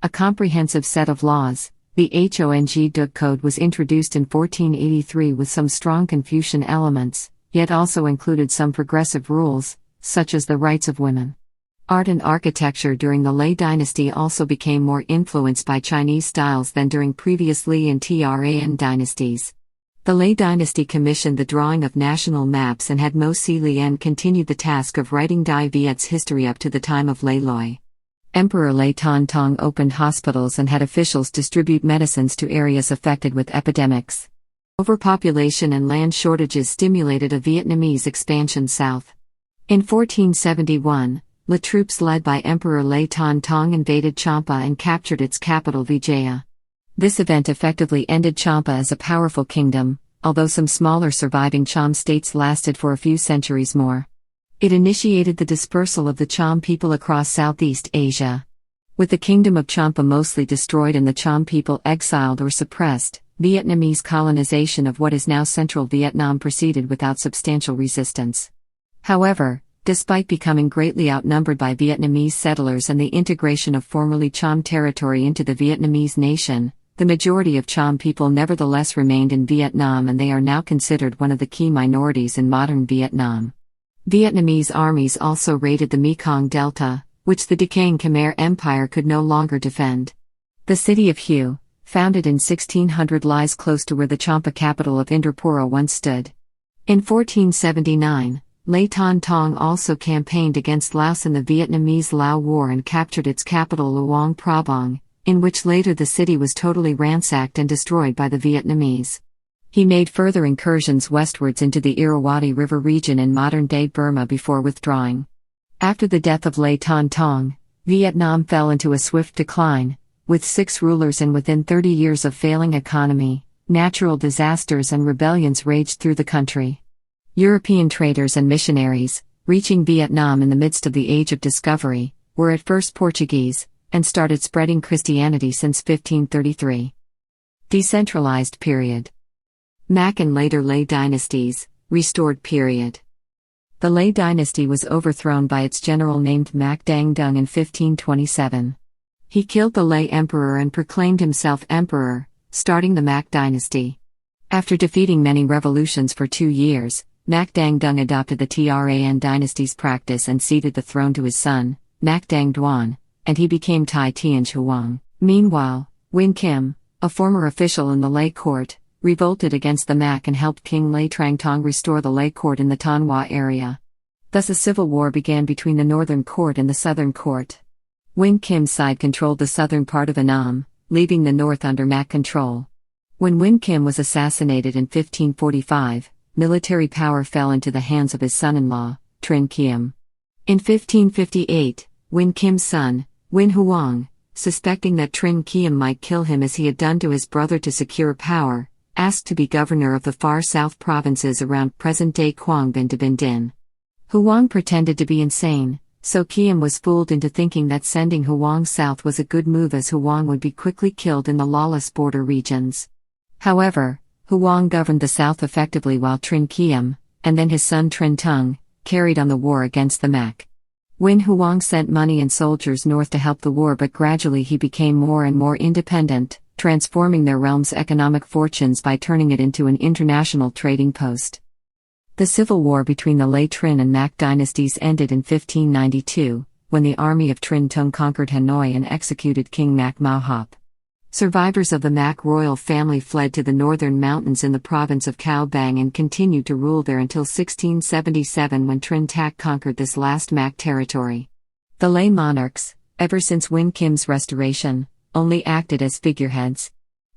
A comprehensive set of laws, the Hong Dook Code, was introduced in 1483 with some strong Confucian elements, yet also included some progressive rules, such as the rights of women. Art and architecture during the Lei dynasty also became more influenced by Chinese styles than during previous Li and Tran dynasties. The Lei dynasty commissioned the drawing of national maps and had Mo Si Lien continue the task of writing Dai Viet's history up to the time of Lei Loi. Emperor Lei Ton Tong opened hospitals and had officials distribute medicines to areas affected with epidemics. Overpopulation and land shortages stimulated a Vietnamese expansion south. In 1471, the troops led by Emperor Lei Ton Tong invaded Champa and captured its capital Vijaya. This event effectively ended Champa as a powerful kingdom, although some smaller surviving Cham states lasted for a few centuries more. It initiated the dispersal of the Cham people across Southeast Asia. With the kingdom of Champa mostly destroyed and the Cham people exiled or suppressed, Vietnamese colonization of what is now central Vietnam proceeded without substantial resistance. However, despite becoming greatly outnumbered by Vietnamese settlers and the integration of formerly Cham territory into the Vietnamese nation, the majority of Cham people nevertheless remained in Vietnam, and they are now considered one of the key minorities in modern Vietnam. Vietnamese armies also raided the Mekong Delta, which the decaying Khmer Empire could no longer defend. The city of Hue, founded in 1600, lies close to where the Champa capital of Indrapura once stood. In 1479, Lê Tôn Tong also campaigned against Laos in the Vietnamese Lao War and captured its capital Luang Prabang, in which later the city was totally ransacked and destroyed by the Vietnamese. He made further incursions westwards into the Irrawaddy River region in modern-day Burma before withdrawing. After the death of Lê Tôn Tong, Vietnam fell into a swift decline, with 6 rulers and within 30 years of failing economy, natural disasters and rebellions raged through the country. European traders and missionaries, reaching Vietnam in the midst of the Age of Discovery, were at first Portuguese, and started spreading Christianity since 1533. Decentralized period. Mac and later Lê dynasties, restored period. The Lê dynasty was overthrown by its general named Mac Dang Dung in 1527. He killed the Lê emperor and proclaimed himself emperor, starting the Mac dynasty. After defeating many revolutions for 2 years, Mac Dang Dung adopted the Tran dynasty's practice and ceded the throne to his son, Mac Dang Duan, and he became Tai Tien Huang. Meanwhile, Win Kim, a former official in the Lê court, revolted against the Mac and helped King Lê Trang Tong restore the Lê court in the Thanh Hoa area. Thus a civil war began between the northern court and the southern court. Win Kim's side controlled the southern part of Annam, leaving the north under Mac control. When Win Kim was assassinated in 1545, military power fell into the hands of his son-in-law, Trinh Kiem. In 1558, Win Kim's son, Win Huang, suspecting that Trinh Kiem might kill him as he had done to his brother to secure power, asked to be governor of the far south provinces around present-day Quang Binh to Binh Dinh. Huang pretended to be insane, so Kiem was fooled into thinking that sending Huang south was a good move, as Huang would be quickly killed in the lawless border regions. However, Huang governed the south effectively while Trinh Kiem, and then his son Trinh Tung, carried on the war against the Mac. Win Huang sent money and soldiers north to help the war, but gradually he became more and more independent, transforming their realm's economic fortunes by turning it into an international trading post. The civil war between the Lê Trinh and Mac dynasties ended in 1592, when the army of Trinh Tung conquered Hanoi and executed King Mac Mao Hop. Survivors of the Mac royal family fled to the northern mountains in the province of Cao Bang and continued to rule there until 1677, when Trinh Tak conquered this last Mac territory. The Lê monarchs, ever since Win Kim's restoration, only acted as figureheads.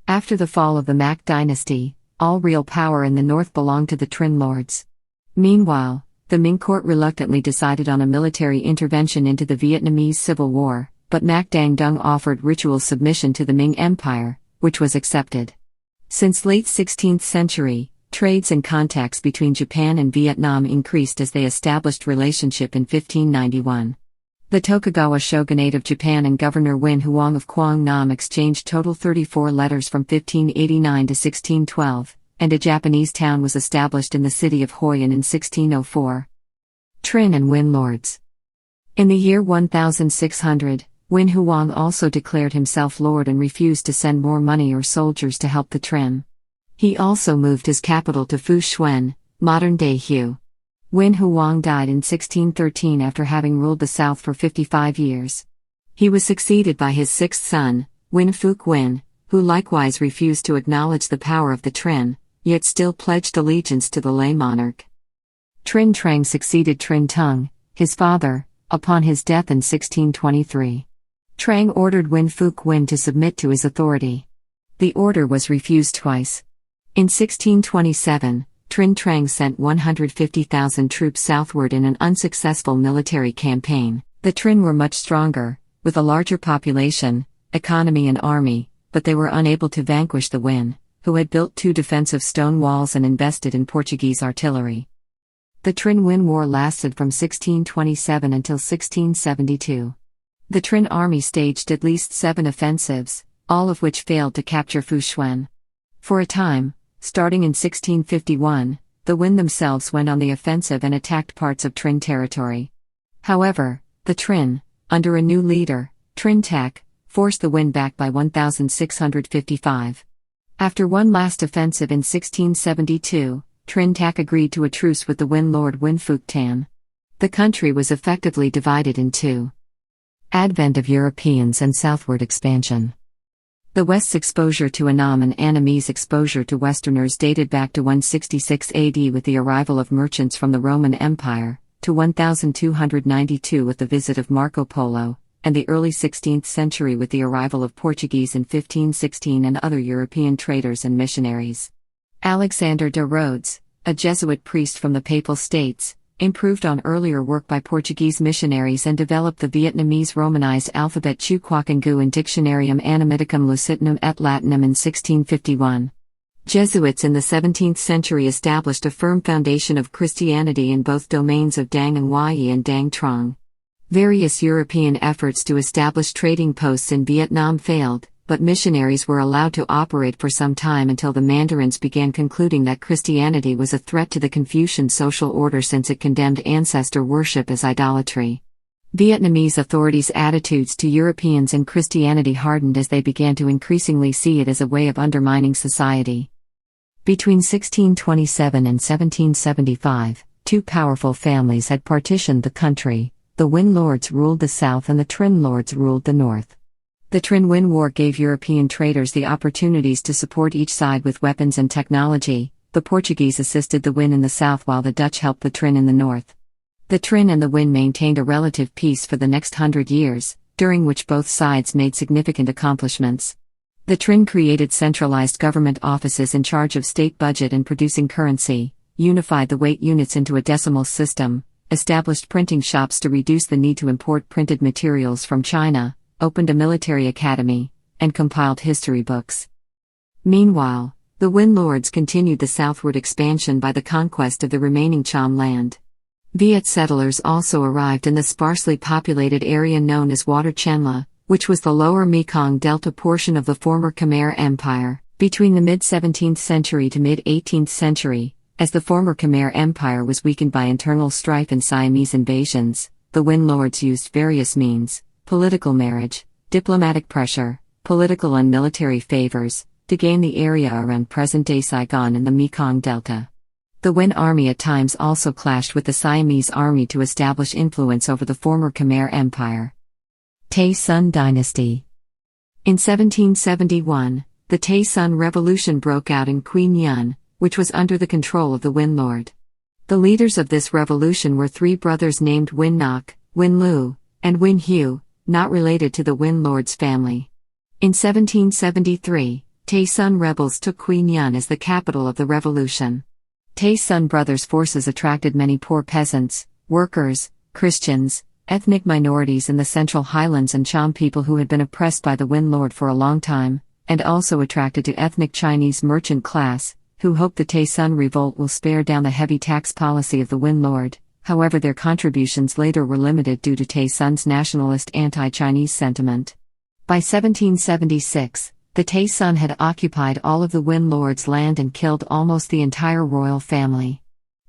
After the fall of the Mac dynasty, all real power in the north belonged to the Trinh lords. Meanwhile, the Ming court reluctantly decided on a military intervention into the Vietnamese Civil War, but Mac Dang Dung offered ritual submission to the Ming Empire, which was accepted. Since late 16th century, trades and contacts between Japan and Vietnam increased as they established relationship in 1591. The Tokugawa shogunate of Japan and Governor Win Huang of Quang Nam exchanged total 34 letters from 1589 to 1612, and a Japanese town was established in the city of Hoi An in 1604. Trinh and Win lords. In the year 1600, Win Huang also declared himself lord and refused to send more money or soldiers to help the Trinh. He also moved his capital to Phu Xuan, modern-day Hue. Win Huang died in 1613 after having ruled the south for 55 years. He was succeeded by his sixth son, Win Phuc Win, who likewise refused to acknowledge the power of the Trinh, yet still pledged allegiance to the Lê monarch. Trinh Trang succeeded Trinh Tung, his father, upon his death in 1623. Trang ordered Win Phuc Win to submit to his authority. The order was refused twice. In 1627, Trinh Trang sent 150,000 troops southward in an unsuccessful military campaign. The Trinh were much stronger, with a larger population, economy and army, but they were unable to vanquish the Nguyen, who had built 2 defensive stone walls and invested in Portuguese artillery. The Tran-Nguyen War lasted from 1627 until 1672. The Tran army staged at least 7 offensives, all of which failed to capture Fushun. For a time, starting in 1651, the Nguyen themselves went on the offensive and attacked parts of Tran territory. However, the Tran, under a new leader, Tran Tak, forced the Nguyen back by 1655. After one last offensive in 1672, Tran Tak agreed to a truce with the Nguyen lord Nguyen Phuc Tan. The country was effectively divided in two. Advent of Europeans and southward expansion. The West's exposure to Annam and Annamese exposure to Westerners dated back to 166 AD with the arrival of merchants from the Roman Empire, to 1292 with the visit of Marco Polo, and the early 16th century with the arrival of Portuguese in 1516 and other European traders and missionaries. Alexander de Rhodes, a Jesuit priest from the Papal States, improved on earlier work by Portuguese missionaries and developed the Vietnamese Romanized alphabet Chu Quoc Ngu and Dictionarium Annamiticum Lucitanum et Latinum in 1651. Jesuits in the 17th century established a firm foundation of Christianity in both domains of Dang Nguyen and Dang Trong. Various European efforts to establish trading posts in Vietnam failed, but missionaries were allowed to operate for some time until the Mandarins began concluding that Christianity was a threat to the Confucian social order since it condemned ancestor worship as idolatry. Vietnamese authorities' attitudes to Europeans and Christianity hardened as they began to increasingly see it as a way of undermining society. Between 1627 and 1775, 2 powerful families had partitioned the country. The Nguyen lords ruled the south and the Tran lords ruled the north. The Tran-Nguyen War gave European traders the opportunities to support each side with weapons and technology. The Portuguese assisted the Nguyen in the south while the Dutch helped the Tran in the north. The Tran and the Nguyen maintained a relative peace for the next 100 years, during which both sides made significant accomplishments. The Tran created centralized government offices in charge of state budget and producing currency, unified the weight units into a decimal system, established printing shops to reduce the need to import printed materials from China, opened a military academy, and compiled history books. Meanwhile, the Nguyen lords continued the southward expansion by the conquest of the remaining Cham land. Viet settlers also arrived in the sparsely populated area known as Water Chenla, which was the lower Mekong Delta portion of the former Khmer Empire, between the mid-17th century to mid-18th century. As the former Khmer Empire was weakened by internal strife and Siamese invasions, the Nguyen lords used various means: political marriage, diplomatic pressure, political and military favors, to gain the area around present-day Saigon and the Mekong Delta. The Nguyen army at times also clashed with the Siamese army to establish influence over the former Khmer Empire. Tae Sun Dynasty. In 1771, the Tae Sun Revolution broke out in Quy Nhon, which was under the control of the Nguyen lord. The leaders of this revolution were 3 brothers named Nguyen Ngoc, Nguyen Lu, and Nguyen Hue, not related to the Nguyen lord's family. In 1773, Tae Sun rebels took Quy Nhon as the capital of the revolution. Tae Sun brothers' forces attracted many poor peasants, workers, Christians, ethnic minorities in the Central Highlands and Cham people who had been oppressed by the Nguyen lord for a long time, and also attracted to ethnic Chinese merchant class, who hoped the Tae Sun revolt will spare down the heavy tax policy of the Nguyen lord. However, their contributions later were limited due to Tae Sun's nationalist anti-Chinese sentiment. By 1776, the Tae Sun had occupied all of the Nguyen lord's land and killed almost the entire royal family.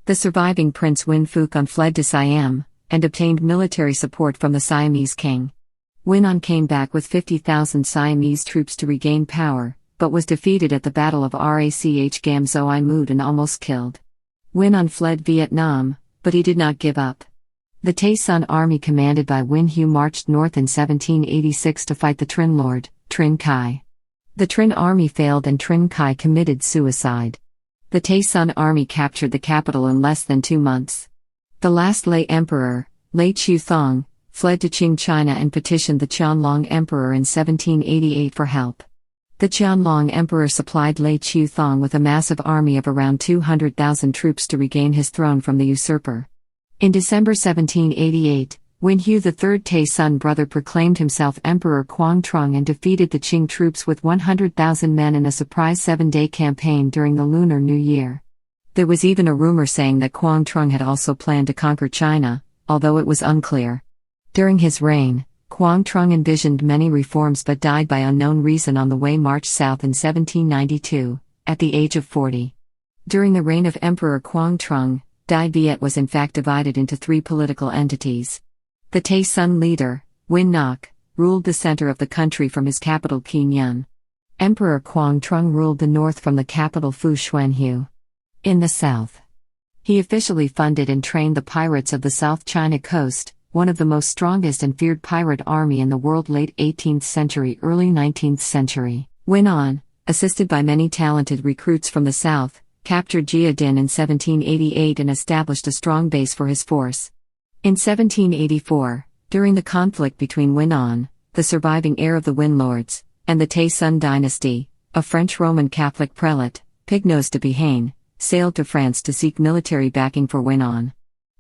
The surviving Prince Nguyen Phuc An fled to Siam, and obtained military support from the Siamese king. Nguyen An came back with 50,000 Siamese troops to regain power, but was defeated at the Battle of Rach Gam Zoi Mood and almost killed. Nguyen An fled Vietnam, but he did not give up. The Tae Sun army commanded by Nguyen Hue marched north in 1786 to fight the Tran lord, Tran Khai. The Tran army failed and Tran Khai committed suicide. The Tae Sun army captured the capital in less than 2 months. The last Lei emperor, Lei Chu Thong, fled to Qing China and petitioned the Qianlong emperor in 1788 for help. The Qianlong emperor supplied Lei Chu Thong with a massive army of around 200,000 troops to regain his throne from the usurper. In December 1788, When Hu III Tae Sun brother proclaimed himself Emperor Quang Trung and defeated the Qing troops with 100,000 men in a surprise 7-day campaign during the Lunar New Year. There was even a rumor saying that Quang Trung had also planned to conquer China, although it was unclear. During his reign, Quang Trung envisioned many reforms but died by unknown reason on the way march south in 1792, at the age of 40. During the reign of Emperor Quang Trung, Dai Viet was in fact divided into 3 political entities. The Tae Sun leader, Win Ngoc, ruled the center of the country from his capital Qingyun. Emperor Quang Trung ruled the north from the capital Fu Xuanhu. In the south, he officially funded and trained the pirates of the South China coast, one of the most strongest and feared pirate army in the world late 18th century early 19th century. Win On, assisted by many talented recruits from the south, captured Jia Din in 1788 and established a strong base for his force. In 1784, during the conflict between Win On, the surviving heir of the Win Lords, and the Tae Sun Dynasty, a French Roman Catholic prelate, Pignos de Béhaine, sailed to France to seek military backing for Win On.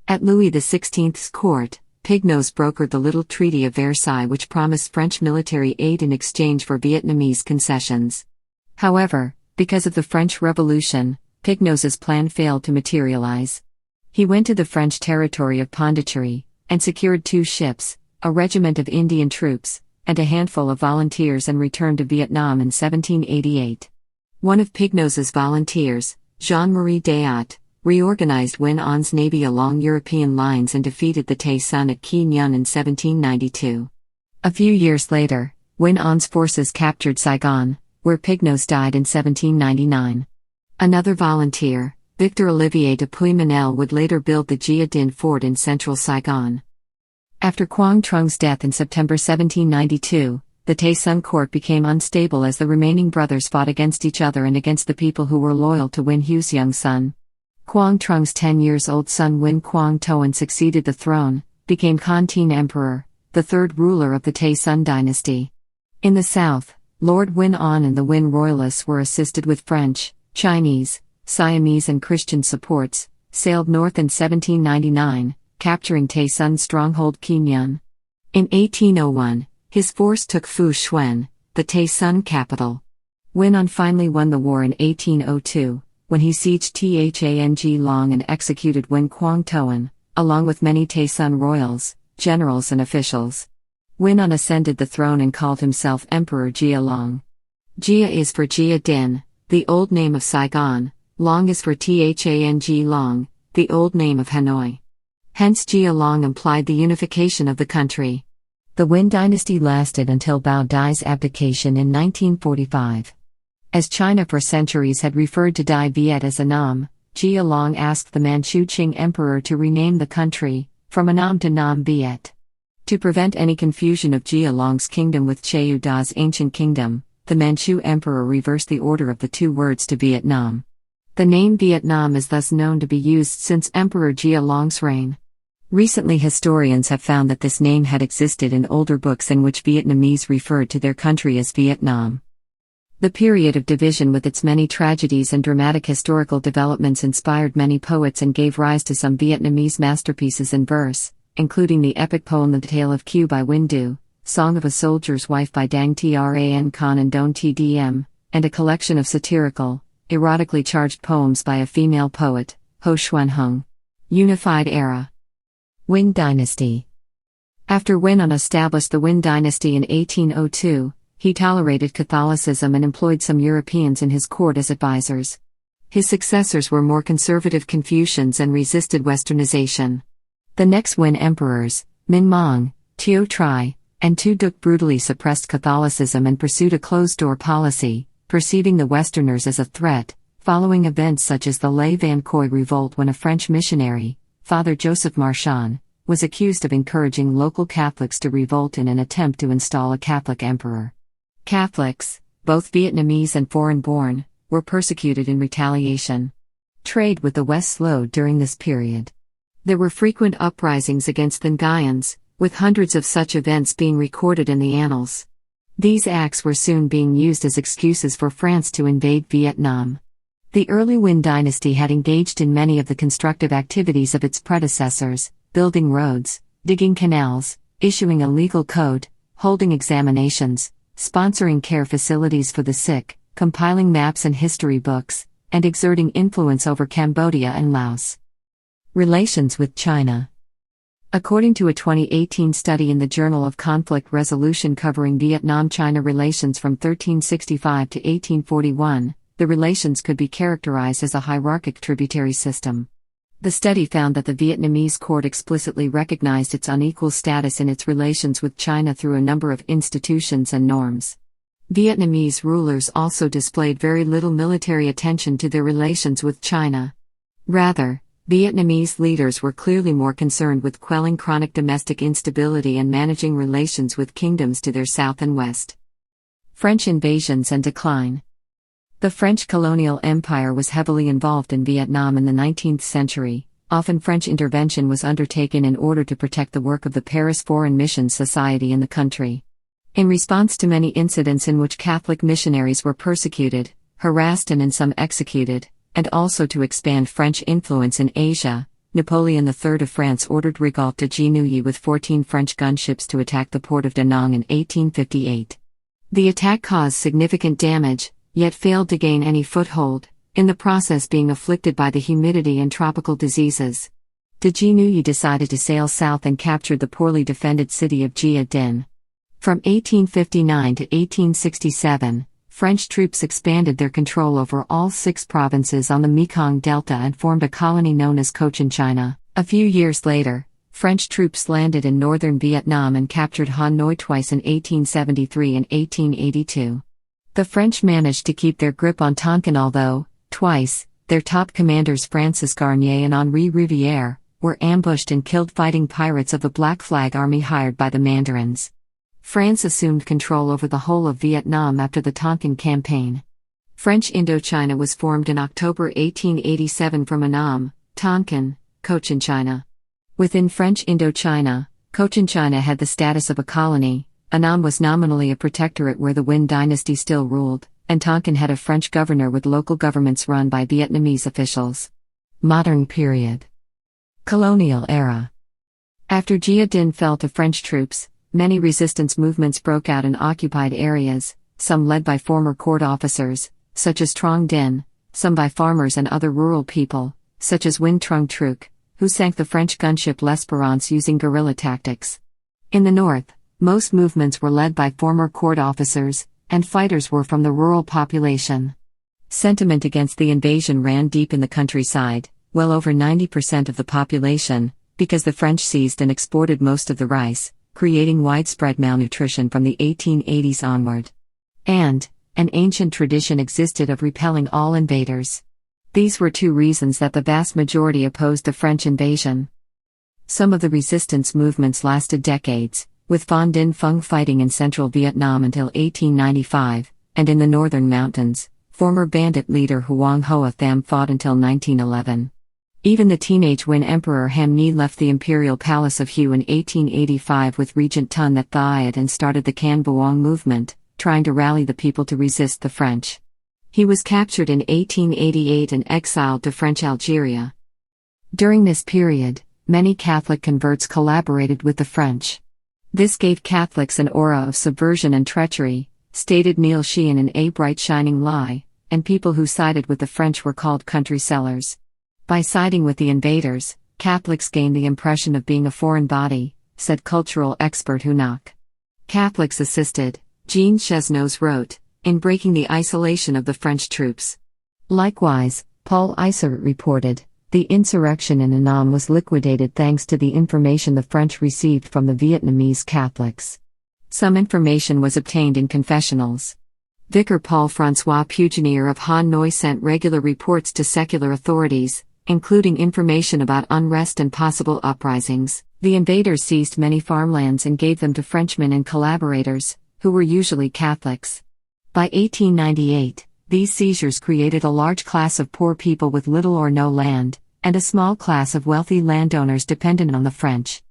At Louis XVI's court, Pignos brokered the Little Treaty of Versailles, which promised French military aid in exchange for Vietnamese concessions. However, because of the French Revolution, Pignos's plan failed to materialize. He went to the French territory of Pondicherry, and secured 2 ships, a regiment of Indian troops, and a handful of volunteers and returned to Vietnam in 1788. One of Pignos's volunteers, Jean-Marie Dayot, reorganized Win On's navy along European lines and defeated the Tae Sun at Quy Nhon in 1792. A few years later, Win On's forces captured Saigon, where Pignos died in 1799. Another volunteer, Victor Olivier de Puymanel, would later build the Jia Din fort in central Saigon. After Quang Trung's death in September 1792, the Tae Sun court became unstable as the remaining brothers fought against each other and against the people who were loyal to Win Hu's young son. Quang Trung's 10-year-old son Win Quang Toan succeeded the throne, became Con Tin Emperor, the third ruler of the Tae Sun dynasty. In the south, Lord Win On and the Win royalists were assisted with French, Chinese, Siamese and Christian supports, sailed north in 1799, capturing Tae Sun's stronghold Quy Nhon. In 1801, his force took Phu Xuan, the Tae Sun capital. Win On finally won the war in 1802, when he sieged Thang Long and executed Win Quang Toan, along with many Tae Sun royals, generals and officials. Win On ascended the throne and called himself Emperor Jia Long. Jia is for Jia Din, the old name of Saigon. Long is for Thang Long, the old name of Hanoi. Hence Jia Long implied the unification of the country. The Win dynasty lasted until Bao Dai's abdication in 1945. As China for centuries had referred to Dai Viet as Annam, Jia Long asked the Manchu Qing emperor to rename the country, from Annam to Nam Viet. To prevent any confusion of Jia Long's kingdom with Cheu Da's ancient kingdom, the Manchu emperor reversed the order of the 2 words to Vietnam. The name Vietnam is thus known to be used since Emperor Jia Long's reign. Recently, historians have found that this name had existed in older books in which Vietnamese referred to their country as Vietnam. The period of division with its many tragedies and dramatic historical developments inspired many poets and gave rise to some Vietnamese masterpieces in verse, including the epic poem The Tale of Q by Nguyen Du, Song of a Soldier's Wife by Dang Tran Con and Don Tdm, and a collection of satirical, erotically charged poems by a female poet, Ho Xuan Hung. Unified Era. Win Dynasty. After Win On established the Win Dynasty in 1802, he tolerated Catholicism and employed some Europeans in his court as advisors. His successors were more conservative Confucians and resisted westernization. The next Win emperors, Min Mong, Teo Tri, and Tu Duc brutally suppressed Catholicism and pursued a closed-door policy, perceiving the Westerners as a threat, following events such as the Le Van Coy revolt when a French missionary, Father Joseph Marchand, was accused of encouraging local Catholics to revolt in an attempt to install a Catholic emperor. Catholics, both Vietnamese and foreign-born, were persecuted in retaliation. Trade with the West slowed during this period. There were frequent uprisings against the Nguyen's, with hundreds of such events being recorded in the annals. These acts were soon being used as excuses for France to invade Vietnam. The early Win dynasty had engaged in many of the constructive activities of its predecessors, building roads, digging canals, issuing a legal code, holding examinations, sponsoring care facilities for the sick, compiling maps and history books, and exerting influence over Cambodia and Laos. Relations with China. According to a 2018 study in the Journal of Conflict Resolution covering Vietnam-China relations from 1365 to 1841, the relations could be characterized as a hierarchic tributary system. The study found that the Vietnamese court explicitly recognized its unequal status in its relations with China through a number of institutions and norms. Vietnamese rulers also displayed very little military attention to their relations with China. Rather, Vietnamese leaders were clearly more concerned with quelling chronic domestic instability and managing relations with kingdoms to their south and west. French invasions and decline. The French colonial empire was heavily involved in Vietnam in the 19th century. Often French intervention was undertaken in order to protect the work of the Paris Foreign Mission Society in the country. In response to many incidents in which Catholic missionaries were persecuted, harassed and in some executed, and also to expand French influence in Asia, Napoleon III of France ordered Rigaud de Genouilly with 14 French gunships to attack the port of Da Nang in 1858. The attack caused significant damage, yet failed to gain any foothold, in the process being afflicted by the humidity and tropical diseases. De Genouilly decided to sail south and captured the poorly defended city of Gia Dinh. From 1859 to 1867, French troops expanded their control over all 6 provinces on the Mekong Delta and formed a colony known as Cochinchina. A few years later, French troops landed in northern Vietnam and captured Hanoi twice in 1873 and 1882. The French managed to keep their grip on Tonkin although, twice, their top commanders Francis Garnier and Henri Rivière were ambushed and killed fighting pirates of the Black Flag Army hired by the Mandarins. France assumed control over the whole of Vietnam after the Tonkin Campaign. French Indochina was formed in October 1887 from Annam, Tonkin, Cochinchina. Within French Indochina, Cochinchina had the status of a colony, Annam was nominally a protectorate where the Nguyen dynasty still ruled, and Tonkin had a French governor with local governments run by Vietnamese officials. Modern period. Colonial era. After Gia Dinh fell to French troops, many resistance movements broke out in occupied areas, some led by former court officers, such as Trong Dinh, some by farmers and other rural people, such as Nguyen Trung Truc, who sank the French gunship L'Espérance using guerrilla tactics. In the north, most movements were led by former court officers, and fighters were from the rural population. Sentiment against the invasion ran deep in the countryside, well over 90% of the population, because the French seized and exported most of the rice, creating widespread malnutrition from the 1880s onward. And, an ancient tradition existed of repelling all invaders. These were 2 reasons that the vast majority opposed the French invasion. Some of the resistance movements lasted decades, with Phan Dinh Phung fighting in central Vietnam until 1895, and in the northern mountains, former bandit leader Hoang Hoa Tham fought until 1911. Even the teenage Nguyen Emperor Ham Nhi left the imperial palace of Hue in 1885 with Regent Tun That Thiet and started the Can Buong movement, trying to rally the people to resist the French. He was captured in 1888 and exiled to French Algeria. During this period, many Catholic converts collaborated with the French. This gave Catholics an aura of subversion and treachery, stated Neil Sheehan in A Bright Shining Lie, and people who sided with the French were called country sellers. By siding with the invaders, Catholics gained the impression of being a foreign body, said cultural expert Hunak. Catholics assisted, Jean Chesnos wrote, in breaking the isolation of the French troops. Likewise, Paul Isert reported, the insurrection in Annam was liquidated thanks to the information the French received from the Vietnamese Catholics. Some information was obtained in confessionals. Vicar Paul-François Pugenier of Hanoi sent regular reports to secular authorities, including information about unrest and possible uprisings. The invaders seized many farmlands and gave them to Frenchmen and collaborators, who were usually Catholics. By 1898, these seizures created a large class of poor people with little or no land, and a small class of wealthy landowners dependent on the French.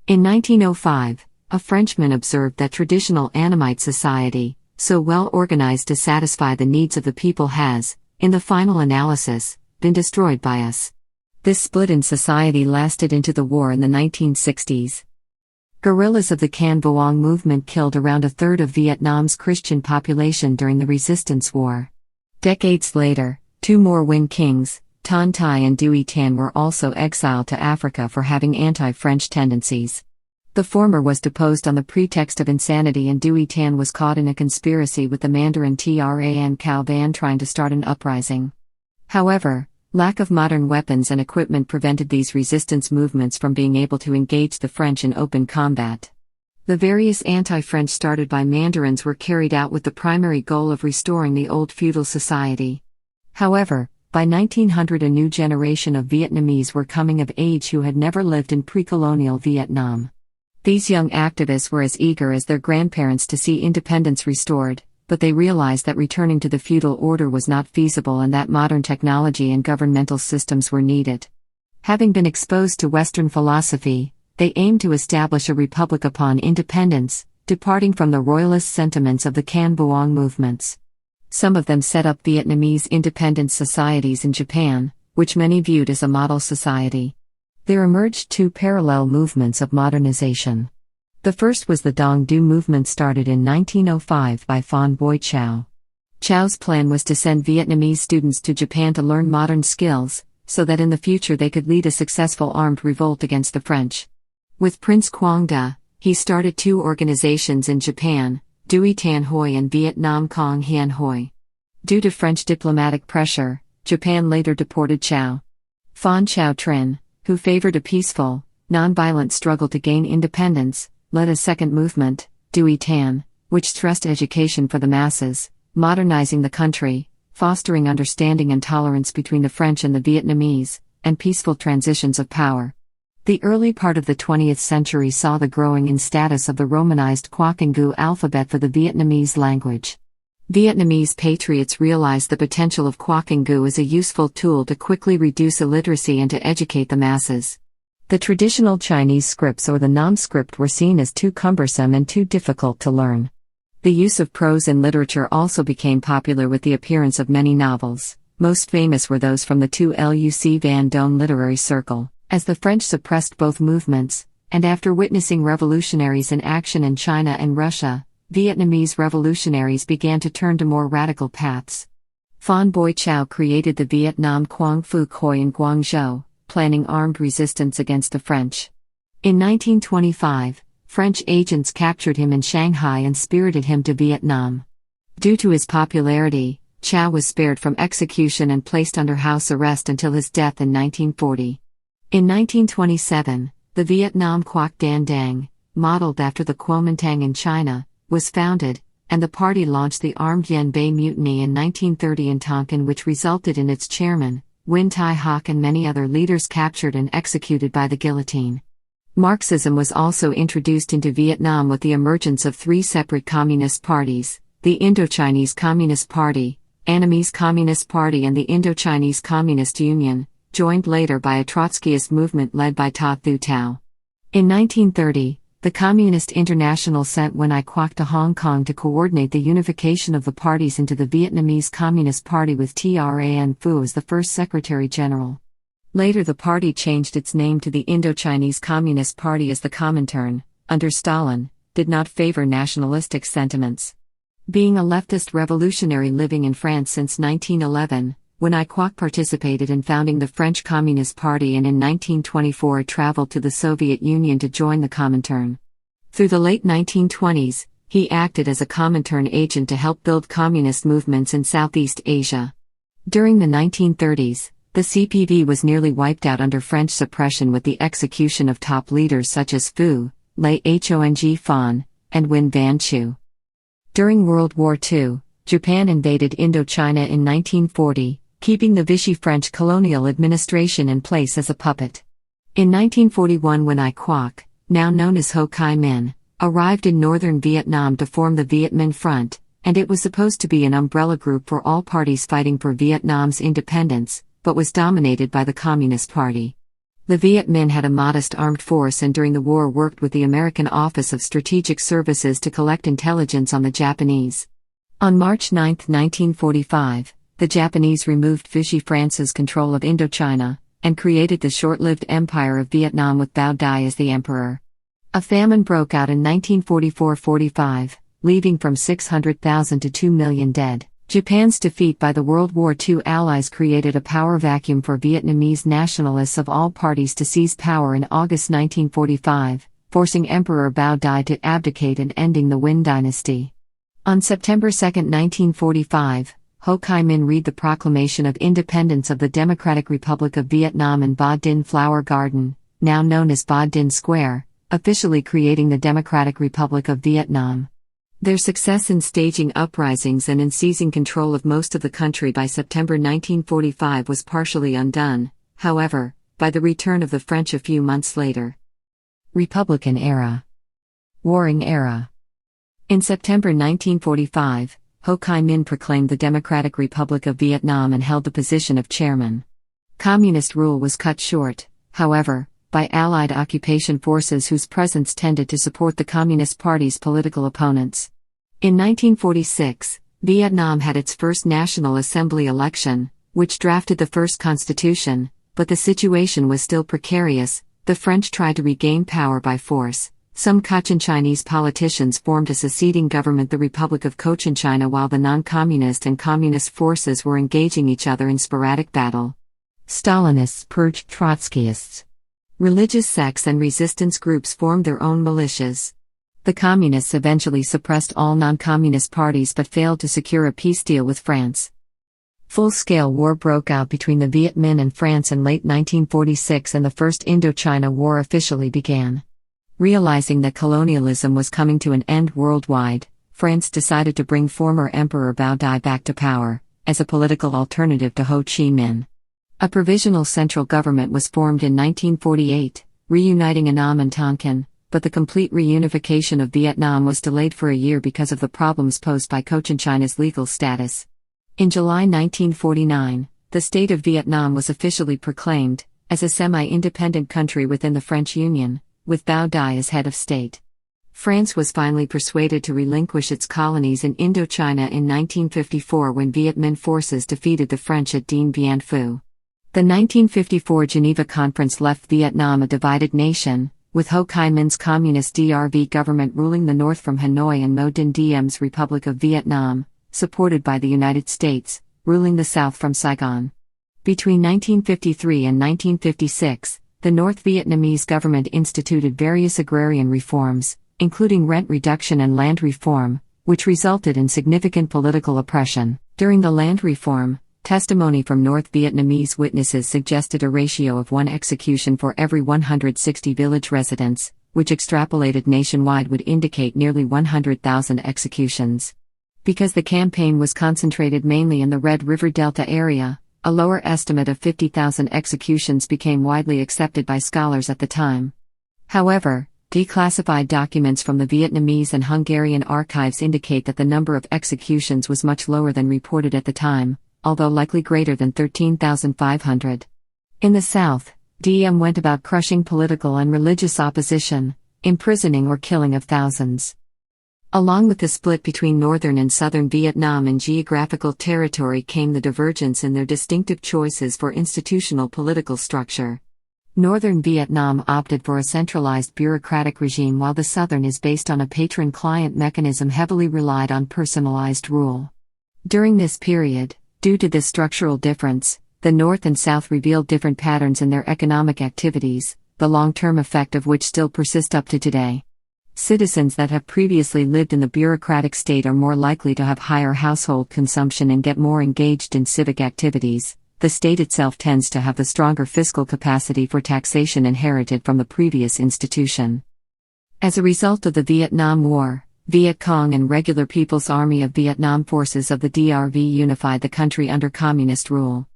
In 1905, a Frenchman observed that traditional Annamite society, so well organized to satisfy the needs of the people has, in the final analysis, been destroyed by us. This split in society lasted into the war in the 1960s. Guerrillas of the Can Vuong movement killed around a third of Vietnam's Christian population during the Resistance War. Decades later, two more Nguyen kings, Ton Tai and Duy Tan, were also exiled to Africa for having anti-French tendencies. The former was deposed on the pretext of insanity, and Duy Tan was caught in a conspiracy with the Mandarin Tran Cao Van trying to start an uprising. However, lack of modern weapons and equipment prevented these resistance movements from being able to engage the French in open combat. The various anti-French started by Mandarins were carried out with the primary goal of restoring the old feudal society. However, by 1900 a new generation of Vietnamese were coming of age who had never lived in pre-colonial Vietnam. These young activists were as eager as their grandparents to see independence restored, but they realized that returning to the feudal order was not feasible and that modern technology and governmental systems were needed. Having been exposed to Western philosophy, they aimed to establish a republic upon independence, departing from the royalist sentiments of the Can Vuong movements. Some of them set up Vietnamese independence societies in Japan, which many viewed as a model society. There emerged two parallel movements of modernization. The first was the Dongdoo Movement, started in 1905 by Phan Boi Chau. Chau's plan was to send Vietnamese students to Japan to learn modern skills, so that in the future they could lead a successful armed revolt against the French. With Prince Quang Da, he started two organizations in Japan, Duy Tan Hoi and Vietnam Cong Hien Hoi. Due to French diplomatic pressure, Japan later deported Chau. Phan Chau Tran, who favored a peaceful, non-violent struggle to gain independence, led a second movement, Duy Tan, which stressed education for the masses, modernizing the country, fostering understanding and tolerance between the French and the Vietnamese, and peaceful transitions of power. The early part of the 20th century saw the growing in status of the Romanized Quoc Ngo alphabet for the Vietnamese language. Vietnamese patriots realized the potential of Quoc Ngo as a useful tool to quickly reduce illiteracy and to educate the masses. The traditional Chinese scripts or the Nam script were seen as too cumbersome and too difficult to learn. The use of prose in literature also became popular with the appearance of many novels. Most famous were those from the Tu Luc Van Doan literary circle. As the French suppressed both movements, and after witnessing revolutionaries in action in China and Russia, Vietnamese revolutionaries began to turn to more radical paths. Phan Boi Chau created the Vietnam Quang Phu Khoi in Guangzhou, planning armed resistance against the French. In 1925, French agents captured him in Shanghai and spirited him to Vietnam. Due to his popularity, Chau was spared from execution and placed under house arrest until his death in 1940. In 1927, the Vietnam Quoc Dan Dang, modeled after the Kuomintang in China, was founded, and the party launched the Armed Yen Bay Mutiny in 1930 in Tonkin, which resulted in its chairman, Nguyen Tai Hoc, and many other leaders captured and executed by the guillotine. Marxism was also introduced into Vietnam with the emergence of three separate communist parties, the Indochinese Communist Party, Annamese Communist Party and the Indochinese Communist Union, joined later by a Trotskyist movement led by Ta Thu Tao. In 1930, the Communist International sent Nguyen Quoc to Hong Kong to coordinate the unification of the parties into the Vietnamese Communist Party with Tran Phu as the first Secretary General. Later the party changed its name to the Indochinese Communist Party as the Comintern, under Stalin, did not favor nationalistic sentiments. Being a leftist revolutionary living in France since 1911, Nguyen Quoc participated in founding the French Communist Party and in 1924 traveled to the Soviet Union to join the Comintern. Through the late 1920s, he acted as a Comintern agent to help build communist movements in Southeast Asia. During the 1930s, the CPV was nearly wiped out under French suppression with the execution of top leaders such as Phu, Lê Hong Phan, and Nguyen Van Chu. During World War II, Japan invaded Indochina in 1940, keeping the Vichy French colonial administration in place as a puppet. In 1941 Nguyen Quoc, now known as Ho Chi Minh, arrived in northern Vietnam to form the Viet Minh Front, and it was supposed to be an umbrella group for all parties fighting for Vietnam's independence, but was dominated by the Communist Party. The Viet Minh had a modest armed force and during the war worked with the American Office of Strategic Services to collect intelligence on the Japanese. On March 9, 1945, the Japanese removed Vichy France's control of Indochina, and created the short-lived Empire of Vietnam with Bao Dai as the emperor. A famine broke out in 1944-45, leaving from 600,000 to 2 million dead. Japan's defeat by the World War II allies created a power vacuum for Vietnamese nationalists of all parties to seize power in August 1945, forcing Emperor Bao Dai to abdicate and ending the Nguyen dynasty. On September 2, 1945, Ho Chi Minh read the proclamation of independence of the Democratic Republic of Vietnam in Ba Dinh Flower Garden, now known as Ba Dinh Square, officially creating the Democratic Republic of Vietnam. Their success in staging uprisings and in seizing control of most of the country by September 1945 was partially undone, however, by the return of the French a few months later. Republican Era. Warring Era. In September 1945, Ho Chi Minh proclaimed the Democratic Republic of Vietnam and held the position of chairman. Communist rule was cut short, however, by Allied occupation forces whose presence tended to support the Communist Party's political opponents. In 1946, Vietnam had its first National Assembly election, which drafted the first constitution, but the situation was still precarious. The French tried to regain power by force. Some Cochin-Chinese politicians formed a seceding government, the Republic of Cochinchina, while the non-communist and communist forces were engaging each other in sporadic battle. Stalinists purged Trotskyists. Religious sects and resistance groups formed their own militias. The communists eventually suppressed all non-communist parties but failed to secure a peace deal with France. Full-scale war broke out between the Viet Minh and France in late 1946, and the First Indochina War officially began. Realizing that colonialism was coming to an end worldwide, France decided to bring former Emperor Bao Dai back to power, as a political alternative to Ho Chi Minh. A provisional central government was formed in 1948, reuniting Annam and Tonkin, but the complete reunification of Vietnam was delayed for a year because of the problems posed by Cochinchina's legal status. In July 1949, the state of Vietnam was officially proclaimed, as a semi-independent country within the French Union, with Bao Dai as head of state. France was finally persuaded to relinquish its colonies in Indochina in 1954 when Viet Minh forces defeated the French at Dien Bien Phu. The 1954 Geneva Conference left Vietnam a divided nation, with Ho Chi Minh's Communist DRV government ruling the north from Hanoi and Ngo Dinh Diem's Republic of Vietnam, supported by the United States, ruling the south from Saigon. Between 1953 and 1956, the North Vietnamese government instituted various agrarian reforms, including rent reduction and land reform, which resulted in significant political oppression. During the land reform, testimony from North Vietnamese witnesses suggested a ratio of 1 execution for every 160 village residents, which extrapolated nationwide would indicate nearly 100,000 executions. Because the campaign was concentrated mainly in the Red River Delta area, a lower estimate of 50,000 executions became widely accepted by scholars at the time. However, declassified documents from the Vietnamese and Hungarian archives indicate that the number of executions was much lower than reported at the time, although likely greater than 13,500. In the south, Diem went about crushing political and religious opposition, imprisoning or killing of thousands. Along with the split between northern and southern Vietnam in geographical territory came the divergence in their distinctive choices for institutional political structure. Northern Vietnam opted for a centralized bureaucratic regime, while the southern is based on a patron-client mechanism heavily relied on personalized rule. During this period, due to this structural difference, the North and South revealed different patterns in their economic activities, the long-term effect of which still persist up to today. Citizens that have previously lived in the bureaucratic state are more likely to have higher household consumption and get more engaged in civic activities. The state itself tends to have the stronger fiscal capacity for taxation inherited from the previous institution. As a result of the Vietnam War, Viet Cong and Regular People's Army of Vietnam forces of the DRV unified the country under communist rule.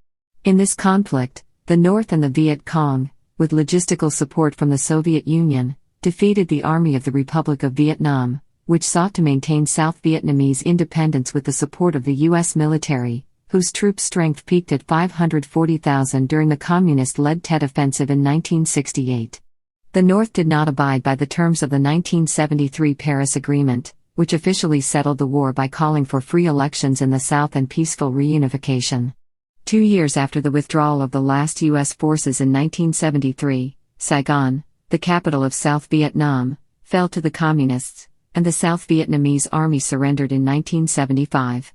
In this conflict, the North and the Viet Cong, with logistical support from the Soviet Union, defeated the Army of the Republic of Vietnam, which sought to maintain South Vietnamese independence with the support of the U.S. military, whose troop strength peaked at 540,000 during the communist-led Tet Offensive in 1968. The North did not abide by the terms of the 1973 Paris Agreement, which officially settled the war by calling for free elections in the South and peaceful reunification. 2 years after the withdrawal of the last U.S. forces in 1973, Saigon, the capital of South Vietnam, fell to the Communists, and the South Vietnamese army surrendered in 1975.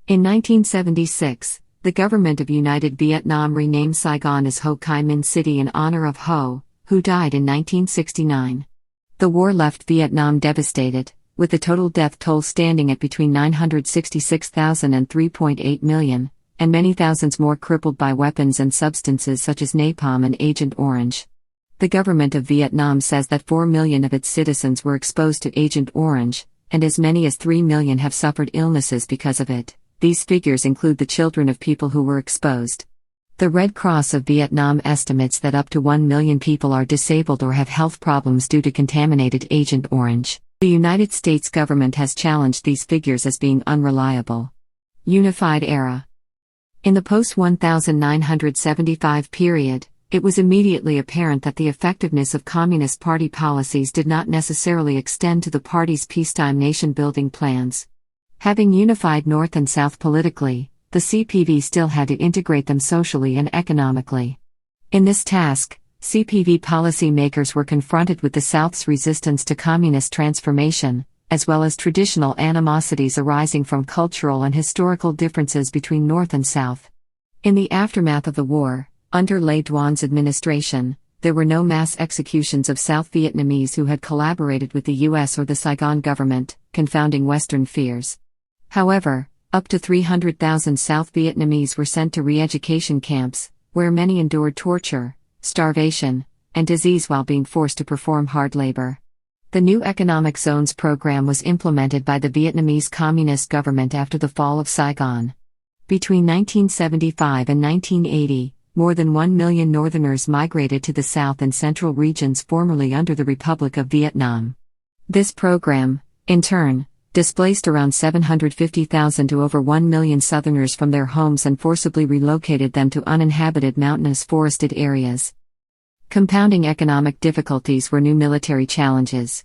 In 1976, the government of United Vietnam renamed Saigon as Ho Chi Minh City in honor of Ho, who died in 1969. The war left Vietnam devastated, with the total death toll standing at between 966,000 and 3.8 million, and many thousands more crippled by weapons and substances such as napalm and Agent Orange. The government of Vietnam says that 4 million of its citizens were exposed to Agent Orange, and as many as 3 million have suffered illnesses because of it. These figures include the children of people who were exposed. The Red Cross of Vietnam estimates that up to 1 million people are disabled or have health problems due to contaminated Agent Orange. The United States government has challenged these figures as being unreliable. Unified Era. In the post-1975 period, it was immediately apparent that the effectiveness of Communist Party policies did not necessarily extend to the party's peacetime nation-building plans. Having unified North and South politically, the CPV still had to integrate them socially and economically. In this task, CPV policymakers were confronted with the South's resistance to communist transformation, as well as traditional animosities arising from cultural and historical differences between North and South. In the aftermath of the war, under Le Duan's administration, there were no mass executions of South Vietnamese who had collaborated with the U.S. or the Saigon government, confounding Western fears. However, up to 300,000 South Vietnamese were sent to re-education camps, where many endured torture, starvation, and disease while being forced to perform hard labor. The new Economic Zones program was implemented by the Vietnamese Communist government after the fall of Saigon. Between 1975 and 1980, more than 1 million Northerners migrated to the South and Central regions formerly under the Republic of Vietnam. This program, in turn, displaced around 750,000 to over 1 million Southerners from their homes and forcibly relocated them to uninhabited mountainous forested areas. Compounding economic difficulties were new military challenges.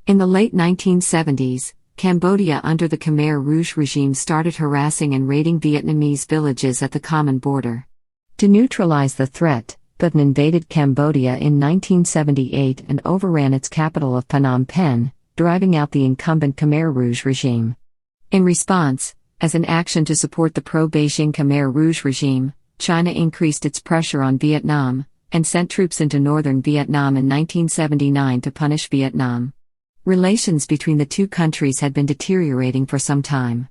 In the late 1970s, Cambodia under the Khmer Rouge regime started harassing and raiding Vietnamese villages at the common border. To neutralize the threat, Vietnam invaded Cambodia in 1978 and overran its capital of Phnom Penh, driving out the incumbent Khmer Rouge regime. In response, as an action to support the pro-Beijing Khmer Rouge regime, China increased its pressure on Vietnam, and sent troops into northern Vietnam in 1979 to punish Vietnam. Relations between the two countries had been deteriorating for some time.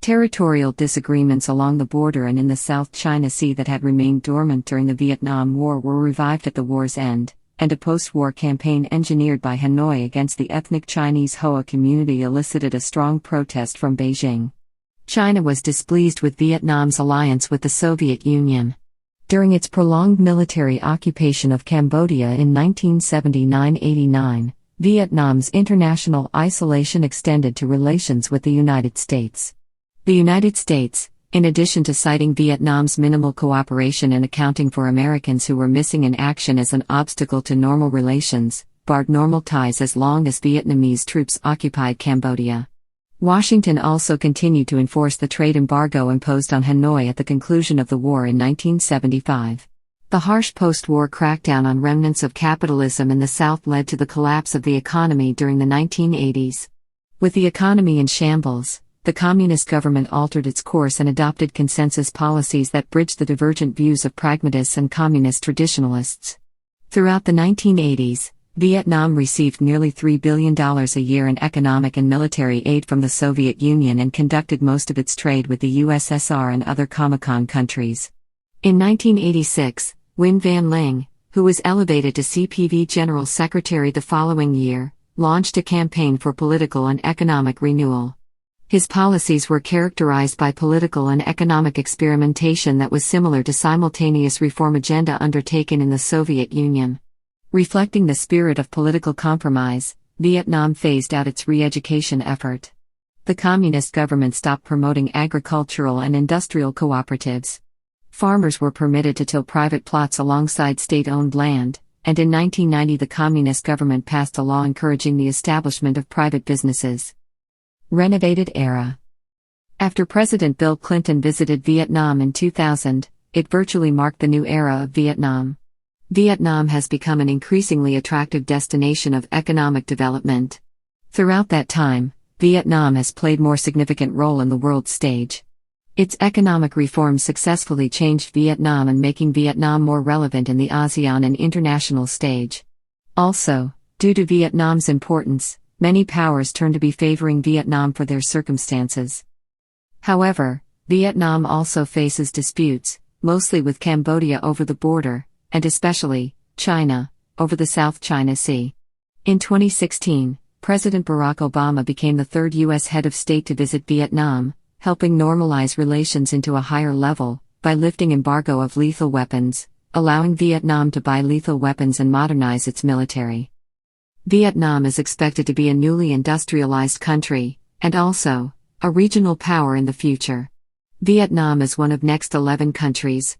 Territorial disagreements along the border and in the South China Sea that had remained dormant during the Vietnam War were revived at the war's end, and a post-war campaign engineered by Hanoi against the ethnic Chinese Hoa community elicited a strong protest from Beijing. China was displeased with Vietnam's alliance with the Soviet Union. During its prolonged military occupation of Cambodia in 1979-89, Vietnam's international isolation extended to relations with the United States. The United States, in addition to citing Vietnam's minimal cooperation and accounting for Americans who were missing in action as an obstacle to normal relations, barred normal ties as long as Vietnamese troops occupied Cambodia. Washington also continued to enforce the trade embargo imposed on Hanoi at the conclusion of the war in 1975. The harsh post-war crackdown on remnants of capitalism in the South led to the collapse of the economy during the 1980s. With the economy in shambles, the communist government altered its course and adopted consensus policies that bridged the divergent views of pragmatists and communist traditionalists. Throughout the 1980s, Vietnam received nearly $3 billion a year in economic and military aid from the Soviet Union and conducted most of its trade with the USSR and other Comecon countries. In 1986, Nguyen Van Linh, who was elevated to CPV General Secretary the following year, launched a campaign for political and economic renewal. His policies were characterized by political and economic experimentation that was similar to simultaneous reform agenda undertaken in the Soviet Union. Reflecting the spirit of political compromise, Vietnam phased out its re-education effort. The communist government stopped promoting agricultural and industrial cooperatives. Farmers were permitted to till private plots alongside state-owned land, and in 1990 the communist government passed a law encouraging the establishment of private businesses. Renovated Era. After President Bill Clinton visited Vietnam in 2000, it virtually marked the new era of Vietnam. Vietnam has become an increasingly attractive destination of economic development. Throughout that time, Vietnam has played a more significant role in the world stage. Its economic reforms successfully changed Vietnam and making Vietnam more relevant in the ASEAN and international stage. Also, due to Vietnam's importance, many powers turned to be favoring Vietnam for their circumstances. However, Vietnam also faces disputes, mostly with Cambodia over the border, and especially, China, over the South China Sea. In 2016, President Barack Obama became the third U.S. head of state to visit Vietnam, helping normalize relations into a higher level, by lifting embargo of lethal weapons, allowing Vietnam to buy lethal weapons and modernize its military. Vietnam is expected to be a newly industrialized country, and also, a regional power in the future. Vietnam is one of next 11 countries,